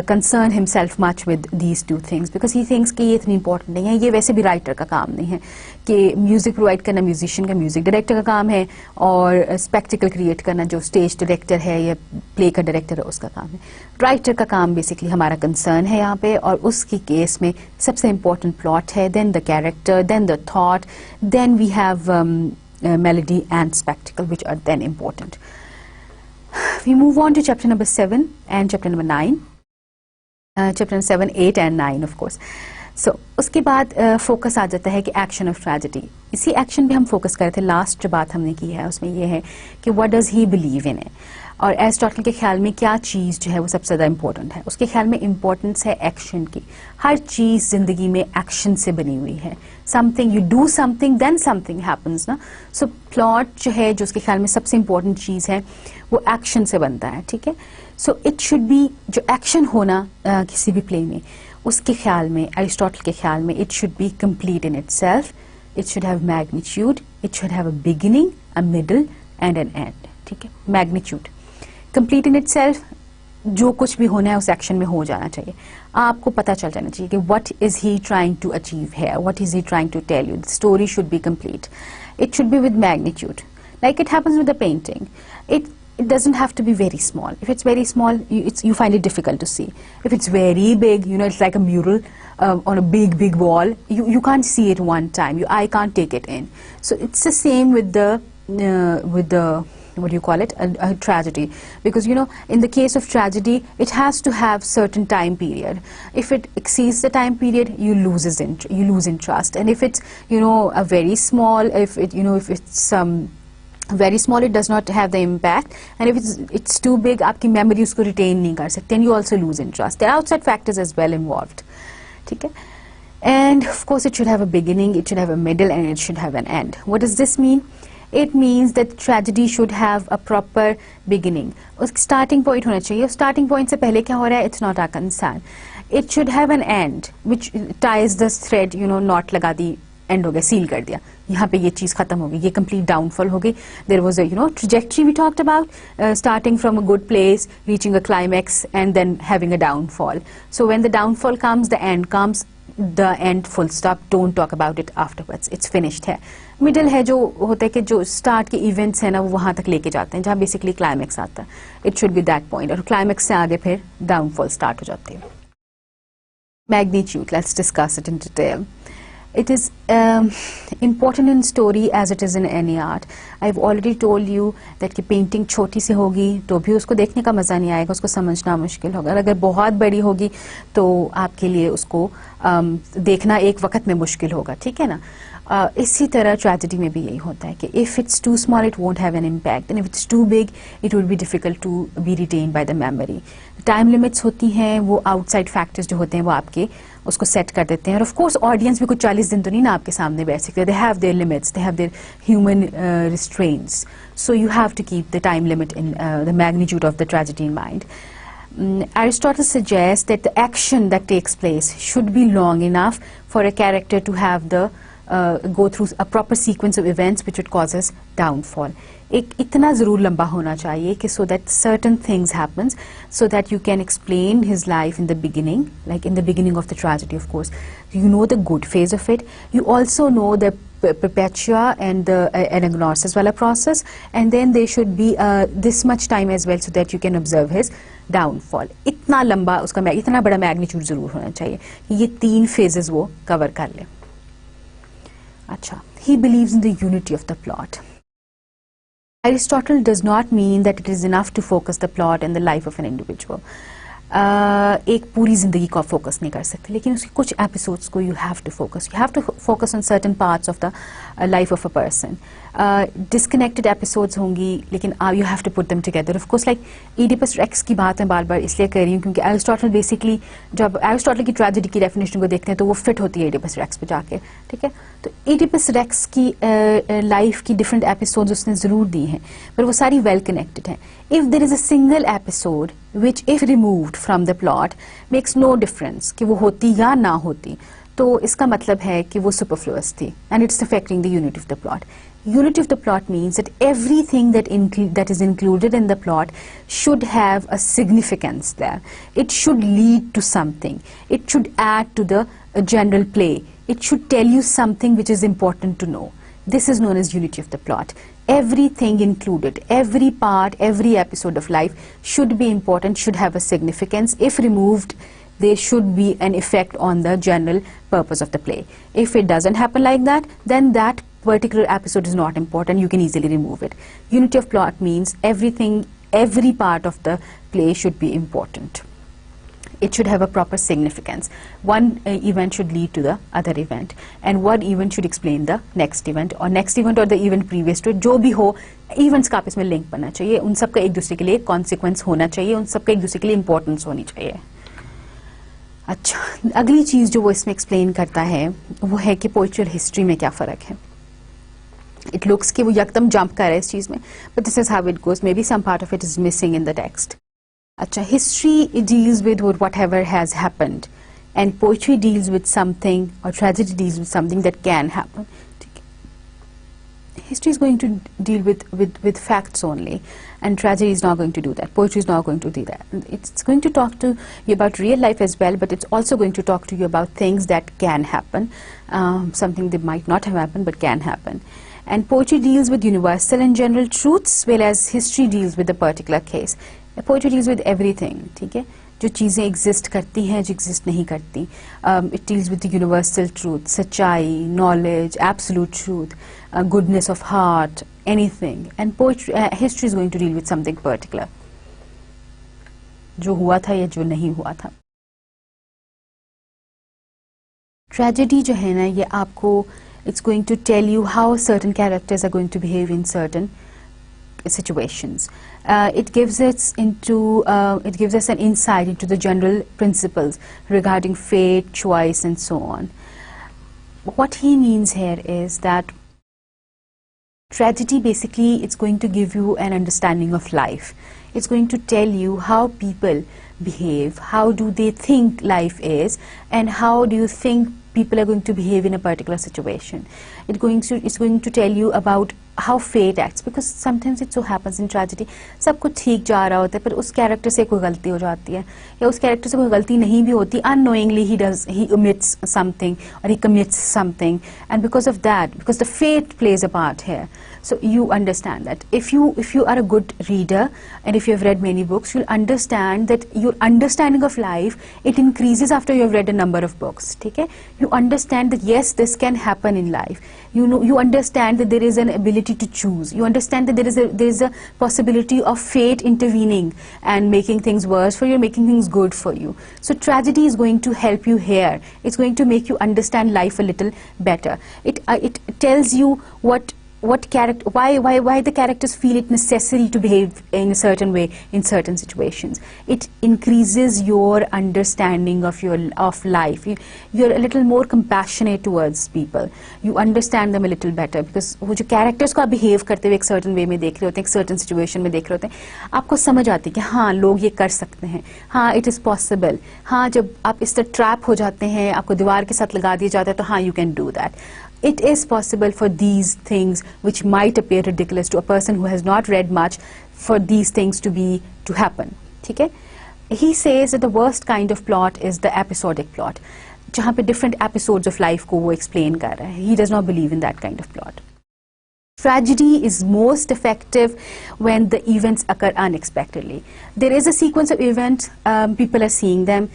concern himself much with these two things because he thinks कि ये इतनी important नहीं है, ये वैसे भी writer का काम नहीं है, कि म्यूजिक प्रोवाइड करना म्यूजिशियन का, म्यूजिक डायरेक्टर का काम है, और स्पेक्टिकल क्रिएट करना जो स्टेज डायरेक्टर है या प्ले का डायरेक्टर है उसका काम है। राइटर का काम बेसिकली हमारा कंसर्न है यहाँ पे, और उसकी केस में सबसे इम्पोर्टेंट प्लॉट है, then the character, then the thought, then we have melody and spectacle, which are then important. We move on to chapter number 7 and chapter number 9. Chapter 7, 8 and 9 of course. So उसके बाद focus आ जाता है कि action of tragedy. इसी action पे हम focus कर रहे थे, लास्ट जो बात हमने की है उसमें ये है कि what does he believe in it, और एरिस्टोटल के ख्याल में क्या चीज़ जो है वो सबसे ज़्यादा इंपॉर्टेंट है। उसके ख्याल में इंपॉर्टेंस है एक्शन की। हर चीज़ जिंदगी में एक्शन से बनी हुई है। Something, you do something then something happens ना। सो प्लॉट जो है, जो उसके ख्याल में सबसे इंपॉर्टेंट चीज़ है, वो एक्शन से बनता है, ठीक है। सो इट शुड बी, जो एक्शन होना किसी भी प्ले में, उसके ख्याल में, एरिस्टोटल के ख्याल में, it should be complete in itself, it should have magnitude, it should have a beginning, a middle and an end, ठीक है। मैग्नीट्यूड, कंप्लीट इन इटसेल्फ, जो कुछ भी होना है उस एक्शन में हो जाना चाहिए। आपको पता चल जाना चाहिए कि what is he trying to achieve here, what is he trying to tell you. The story should be complete. It should be with magnitude, like it happens with the painting. It doesn't have to be very small. If it's very small, you find it difficult to see. If it's very big, you know, it's like a mural on a big wall. You can't see it one time. Your eye can't take it in. So it's the same with the what do you call it, a tragedy, because you know, in the case of tragedy, it has to have certain time period. If it exceeds the time period, you lose interest. And if it's, you know, a very small, if it's very small, it does not have the impact. And if it's too big, आपकी memory उसको retain नहीं कर सकते, and you also lose interest. There are outside factors as well involved, ठीक है। And of course, it should have a beginning, it should have a middle, and it should have an end. What does this mean? It means that tragedy should have a proper beginning. उसका starting point होना चाहिए। Starting point से पहले क्या हो रहा है, it's not our concern. It should have an end, which ties the thread, you know, knot लगा दी, एंड हो गया, सील कर दिया, यहाँ पे ये चीज खत्म हो गई, ये कंप्लीट डाउनफॉल हो गई। There was a, you know, trajectory we talked about, starting from a good place, reaching a climax, and then having a downfall. So when the downfall comes, the end comes, the end, full stop, don't talk about it afterwards, it's finished है। Middle है, जो होता है कि जो start के events है ना, वो वहां तक लेके जाते हैं जहां बेसिकली क्लाइमैक्स आता है। It should B that point, और क्लाइमैक्स से आगे फिर डाउनफॉल स्टार्ट हो जाती है। Magnitude, let's discuss it in detail. It is important in story as it is in any art. I've already told you that कि painting छोटी सी होगी तो भी उसको देखने का मज़ा नहीं आएगा, उसको समझना मुश्किल होगा। अगर बहुत बड़ी होगी तो आपके लिए उसको देखना एक वक्त में मुश्किल होगा, ठीक है ना। इसी तरह ट्रेजेडी में भी यही होता है कि if it's too small it won't have an impact, and if it's too big it will be difficult to be retain by the memory. Time limits होती हैं, वो आउटसाइड फैक्टर्स जो होते हैं वो आपके उसको सेट कर देते हैं। और ऑफ कोर्स ऑडियंस भी कुछ 40 दिन तो नहीं ना आपके सामने बैठ सकते, they have their limits, they have their human restraints, so you have to keep the time limit in the magnitude of the tragedy in mind. Aristotle suggests that the action that takes place should be long enough for a character to have the go through a proper sequence of events which would cause us downfall. एक इतना ज़रूर लंबा होना चाहिए कि so that certain things happens, so that you can explain his life in the beginning, like in the beginning of the tragedy, of course. You know the good phase of it. You also know the perpetua and the anagnosis वाला process, and then there should be this much time as well so that you can observe his downfall. इतना लंबा उसका इतना बड़ा magnitude ज़रूर होना चाहिए कि ये 3 phases वो cover कर ले. अच्छा, he believes in the unity of the plot. Aristotle does not mean that it is enough to focus the plot and the life of an individual. एक पूरी ज़िंदगी को आप फोकस नहीं कर सकते, लेकिन उसके कुछ एपिसोड्स को you have to focus on certain parts of the life of a person. Disconnected episodes होंगी, लेकिन you have to put them together. Of course like Oedipus Rex की बात मैं बार बार इसलिए कर रही हूँ क्योंकि एरिस्टोटल बेसिकली जब एरिस्टोटल की ट्रेजेडी की डेफिनेशन को देखते हैं तो वो फिट होती है इडिपस रेक्स पे जाके. ठीक है, तो इडिपस रेक्स की लाइफ की डिफरेंट एपिसोड्स उसने ज़रूर दी हैं, पर वो सारी वेल कनेक्टेड हैं. If there is a single episode which if removed from the plot makes no difference कि वो होती या ना होती, तो इसका मतलब है कि वो superfluous थी and it's affecting the unity of the plot. Unity of the plot means that everything that is included in the plot should have a significance there. It should lead to something. It should add to the general play. It should tell you something which is important to know. This is known as unity of the plot. Everything included, every part, every episode of life should be important, should have a significance. If removed, there should be an effect on the general purpose of the play. If it doesn't happen like that, then that particular episode is not important. You can easily remove it. Unity of plot means everything, every part of the play should be important. It should have a proper significance. One event should lead to the other event, and one event should explain the next event, or next event or the event previous to it. जो भी हो, events का आपस में link बनना चाहिए, उन सब का एक दूसरे के लिए consequence होना चाहिए, उन सब का एक दूसरे के लिए importance होनी चाहिए. अच्छा, अगली चीज़ जो वो इसमें explain करता है वो है कि poetry और history में क्या फ़र्क है. It looks कि वो यकदम jump कर रहा है इस चीज़ में, but this is how it goes. Maybe some part of it is missing in the text. अच्छा, history deals with whatever has happened, and poetry deals with something, or tragedy deals with something that can happen. History is going to deal with facts only, and tragedy is not going to do that. Poetry is not going to do that. It's going to talk to you about real life as well, but it's also going to talk to you about things that can happen, something that might not have happened but can happen. And poetry deals with universal and general truths, whereas history deals with a particular case. Poetry deals with everything, ठीक है, जो चीज़ें exist करती हैं, जो exist नहीं करती. It deals with the universal truth, सच्चाई, knowledge, absolute truth, goodness of heart, anything. And poetry, history is going to deal with something particular, जो हुआ था या जो नहीं हुआ था. Tragedy जो है ना, ये आपको it's going to tell you how certain characters are going to behave in certain situations. It gives us an insight into the general principles regarding fate, choice, and so on. What he means here is that tragedy basically it's going to give you an understanding of life. It's going to tell you how people behave, how do they think life is, and how do you think people are going to behave in a particular situation. It's going to tell you about how fate acts, because sometimes it so happens in tragedy सब कुछ ठीक जा रहा होता है पर उस character से कोई गलती हो जाती है या उस कैरेक्टर से कोई गलती नहीं भी होती, unknowingly he omits something or he commits something, and because of that, because the fate plays a part here. So you understand that if you are a good reader and if you have read many books, you'll understand that your understanding of life, it increases after you have read a number of books. ठीक है, you understand that yes, this can happen in life. You understand that there is an ability to choose. You understand that there is a possibility of fate intervening and making things worse for you, making things good for you. So tragedy is going to help you here. It's going to make you understand life a little better. It tells you why the characters feel it necessary to behave in a certain way in certain situations. It increases your understanding of life. You're a little more compassionate towards people. You understand them a little better because वो जो characters को आप behave करते हुए एक certain way में देख रहे होते हैं, एक certain situation में देख रहे होते हैं, आपको समझ आती है कि हाँ लोग ये कर सकते हैं, हाँ it is possible, हाँ जब आप इस तरह trap हो जाते हैं, आपको दीवार के साथ लगा दिया जाता है तो हाँ you can do that. It is possible for these things which might appear ridiculous to a person who has not read much, for these things to happen. ठीक है? He says that the worst kind of plot is the episodic plot, जहाँ पे different episodes of life को वो explain कर रहा है. He does not believe in that kind of plot. Tragedy is most effective when the events occur unexpectedly. There is a sequence of events, people are seeing them,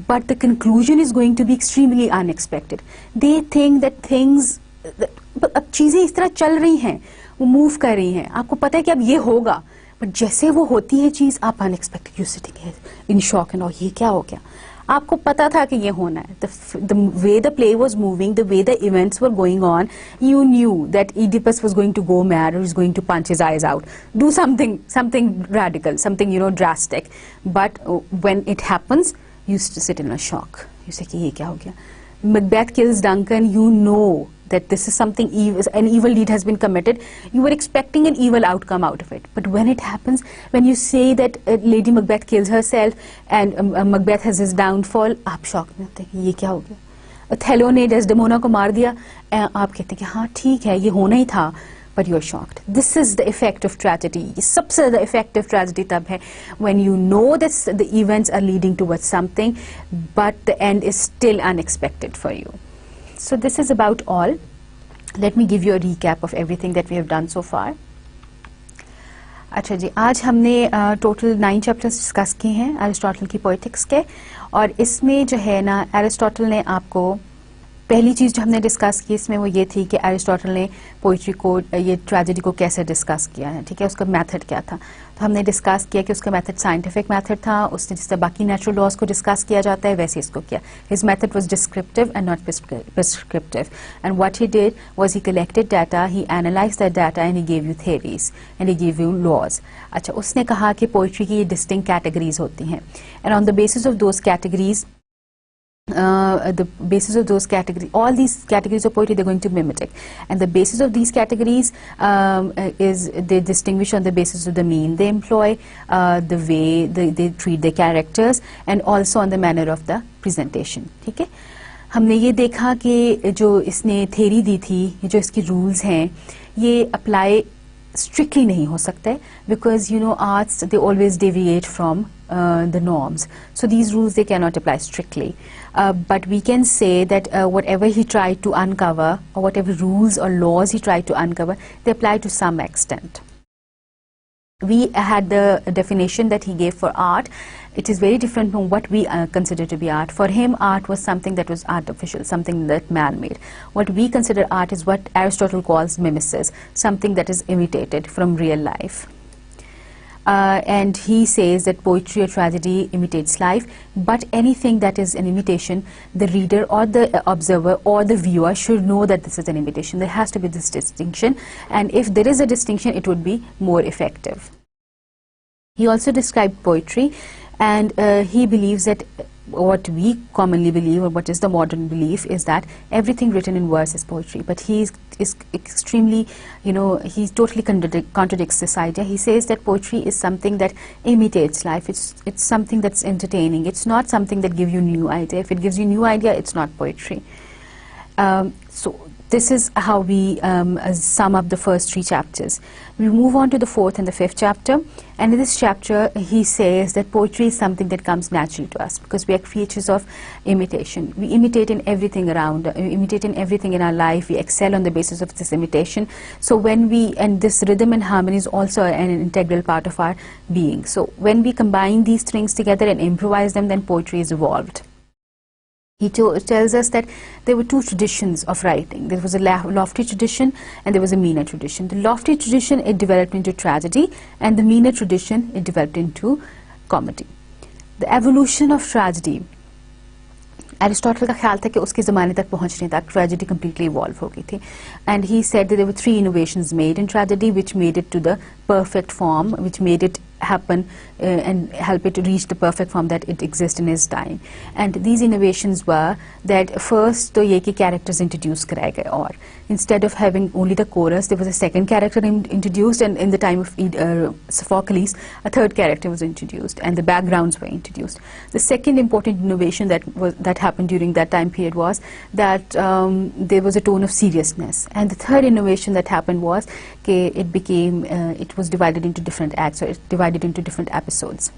but the conclusion is going to be extremely unexpected. They think that things, अब चीज़ें इस तरह चल रही हैं, वो move कर रही हैं, आपको पता है कि अब ये होगा, बट जैसे वो होती है चीज़, आप unexpected, you sitting here in shock and और ये क्या हो गया. आपको पता था कि ये होना है. The way the play was moving, the way the events were going on, you knew that Oedipus was going to go mad or he's going to punch his eyes out, do something radical, something drastic. But when it happens, you sit in a shock. You say कि ये क्या हो गया. Macbeth kills Duncan. You know that this is something evil, an evil deed has been committed. You were expecting an evil outcome out of it. But when it happens, when you say that Lady Macbeth kills herself and Macbeth has his downfall, आप shock में होते हैं कि ये क्या हो गया. Othello ने Desdemona को मार दिया, आप कहते हैं कि हाँ ठीक है ये होना ही था, but you're shocked. This is the effect of tragedy. सबसे ज़्यादा effect of tragedy तब है when you know that the events are leading towards something, but the end is still unexpected for you. So this is about all. Let me give you a recap of everything that we have done so far. अच्छा जी, आज हमने total 9 chapters discuss किए हैं Aristotle की poetics के, और इसमें जो है ना एरिस्टोटल ने आपको पहली चीज़ जो हमने डिस्कस की इसमें वो ये थी कि एरिस्टोटल ने पोइट्री को, ये ट्रेजेडी को कैसे डिस्कस किया है. ठीक है, उसका मेथड क्या था. तो हमने डिस्कस किया कि उसका मेथड साइंटिफिक मेथड था. उसने जिस तरह बाकी नेचुरल लॉज को डिस्कस किया जाता है वैसे इसको किया. His method was descriptive and not prescriptive, and what he did was he collected data, he analysed that data and he gave you theories and he gave you laws. अच्छा, उसने कहा कि पोइट्री की ये डिस्टिंक्ट कैटेगरीज होती हैं, and on the basis of those categories, the basis of those categories, all these categories of poetry, they're going to mimetic, and the basis of these categories is they distinguish on the basis of the mean they employ, the way they treat their characters, and also on the manner of the presentation. ठीक है, हमने ये देखा कि जो इसने theory दी थी, जो इसके रूल्स हैं, ये अप्लाई strictly नहीं हो सकते, because arts, they always deviate from the norms. So these rules, they cannot apply strictly. But we can say that whatever he tried to uncover, or whatever rules or laws he tried to uncover, they apply to some extent. We had the definition that he gave for art. It is very different from what we consider to be art. For him, art was something that was artificial, something that man made. What we consider art is what Aristotle calls mimesis, something that is imitated from real life. And he says that poetry or tragedy imitates life, but anything that is an imitation, the reader or the observer or the viewer should know that this is an imitation. There has to be this distinction, and if there is a distinction, it would be more effective. He also described poetry, and he believes that what we commonly believe, or what is the modern belief, is that everything written in verse is poetry. But he is extremely, he totally contradicts this idea. He says that poetry is something that imitates life. It's something that's entertaining. It's not something that gives you new idea. If it gives you new idea, it's not poetry. So this is how we sum up the first 3 chapters. We move on to the 4th and the 5th chapter, and in this chapter he says that poetry is something that comes naturally to us, because we are creatures of imitation. We imitate in everything around, we imitate in everything in our life. We excel on the basis of this imitation. So and this rhythm and harmony is also an integral part of our being. So when we combine these things together and improvise them, then poetry is evolved. He tells us that there were 2 traditions of writing. There was a lofty tradition and there was a meaner tradition. The lofty tradition, it developed into tragedy, and the meaner tradition, it developed into comedy. The evolution of tragedy, Aristotle का ख्याल था कि उसके ज़माने तक पहुँचने तक tragedy completely evolve हो गई थी. And he said that there were 3 innovations made in tragedy which made it to the perfect form, which made it happen and help it to reach the perfect form that it exists in his time. And these innovations were that first तो ये कि characters introduced कराए गए, और instead of having only the chorus, there was a second character introduced, and in the time of Sophocles, a third character was introduced, and the backgrounds were introduced. The second important innovation that happened during that time period was that there was a tone of seriousness, and the third innovation that happened was that it was divided into different acts, or it divided into different episodes.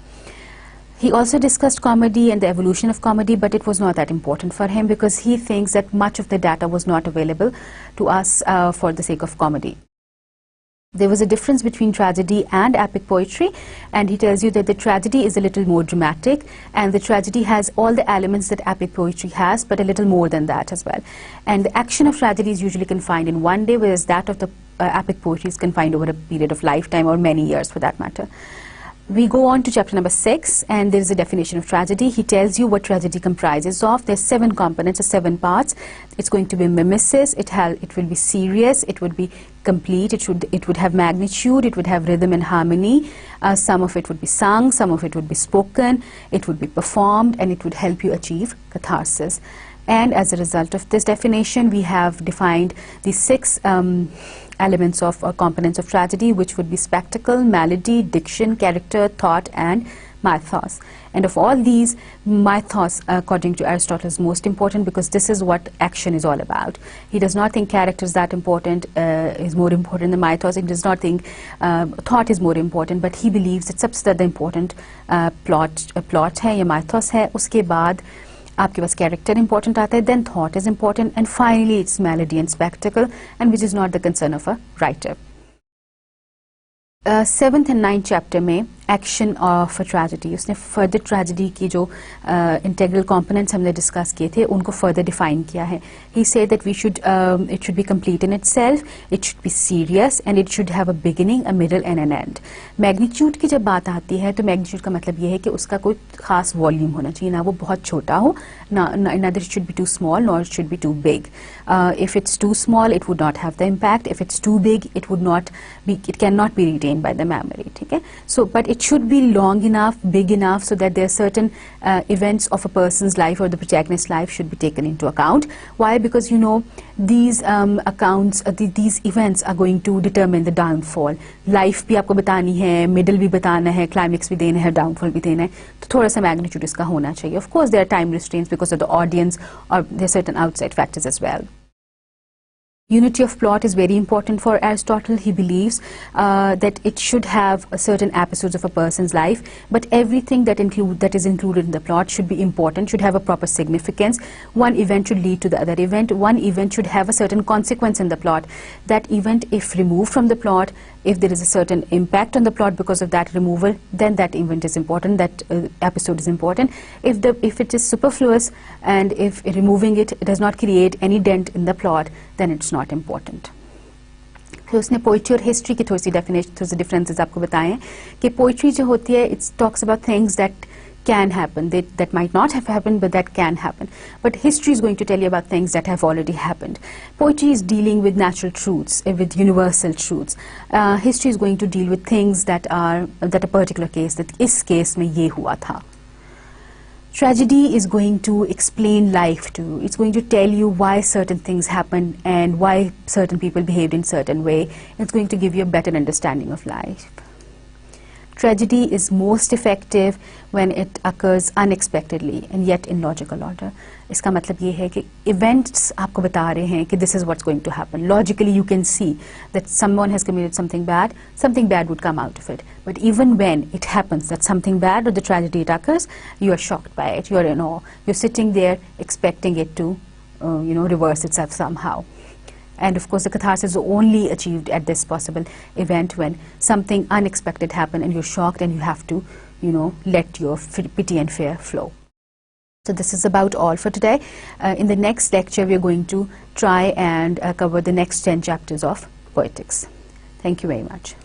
He also discussed comedy and the evolution of comedy, but it was not that important for him, because he thinks that much of the data was not available to us for the sake of comedy. There was a difference between tragedy and epic poetry, and he tells you that the tragedy is a little more dramatic, and the tragedy has all the elements that epic poetry has, but a little more than that as well. And the action of tragedy is usually confined in one day, whereas that of the epic poetry is confined over a period of lifetime or many years for that matter. We go on to chapter number 6, and there is a definition of tragedy. He tells you what tragedy comprises of. There's 7 components or 7 parts. It's going to be mimesis. It will be serious. It would be complete. It would have magnitude. It would have rhythm and harmony. Some of it would be sung. Some of it would be spoken. It would be performed, and it would help you achieve catharsis. And as a result of this definition, we have defined the 6 elements of or components of tragedy, which would be spectacle, melody, diction, character, thought, and mythos. And of all these, mythos, according to Aristotle, is most important because this is what action is all about. He does not think character is that important, is more important than mythos. He does not think thought is more important, but he believes that सबसे ज़्यादा important plot है या mythos है. उसके बाद आपके पास character important आता है, then thought is important, and finally it's melody and spectacle, and which is not the concern of a writer. 7th and 9th chapter में एक्शन ऑफ अ ट्रेजेडी, उसने फर्दर ट्रेजेडी की जो integral components हमने discuss किए थे उनको further define किया है. He said that it should be complete in itself, it should be serious, and it should have a beginning, a middle and an end. Magnitude की जब बात आती है तो मैग्नीट्यूड का मतलब ये है कि उसका कोई खास वॉल्यूम होना चाहिए, ना वो बहुत छोटा हो, neither it should be too small nor it should be too big. If it's too small, it would not have the impact. If it's too big, it cannot be retained by the memory. Okay? So, but it should be long enough, big enough, so that there are certain events of a person's life or the protagonist's life should be taken into account. Why? Because you know these these events are going to determine the downfall. Life भी आपको बतानी है, middle भी बताना है, climax भी देना है, downfall भी देना है, तो थोड़ा सा magnitude इसका होना चाहिए. Of course, there are time restraints because of the audience, or there are certain outside factors as well. Unity of plot is very important for Aristotle. He believes that it should have certain episodes of a person's life, but everything that is included in the plot should be important, should have a proper significance. One event should lead to the other event. One event should have a certain consequence in the plot. That event, if removed from the plot, if there is a certain impact on the plot because of that removal, then that event is important, that episode is important. If it is superfluous and if removing it does not create any dent in the plot, then it's not important. फिर उसने poetry और history की थोड़ी सी differences आपको बताए हैं कि poetry जो होती है it's talks about things that can happen, that might not have happened, but that can happen. But history is going to tell you about things that have already happened. Poetry is dealing with natural truths, with universal truths. History is going to deal with things that a particular case, that is case में ये हुआ था. Tragedy is going to explain life to you. It's going to tell you why certain things happened and why certain people behaved in certain way. It's going to give you a better understanding of life. Tragedy is most effective when it occurs unexpectedly and yet in logical order. इसका मतलब ये है कि events आपको बता रहे हैं कि this is what's going to happen. Logically you can see that someone has committed something bad would come out of it. But even when it happens that something bad or the tragedy it occurs, you are shocked by it, you are in awe. You're sitting there expecting it to reverse itself somehow. And of course the catharsis is only achieved at this possible event when something unexpected happened and you're shocked and you have to let your pity and fear flow. So this is about all for today. In the next lecture we are going to try and cover the next 10 chapters of Poetics. Thank you very much.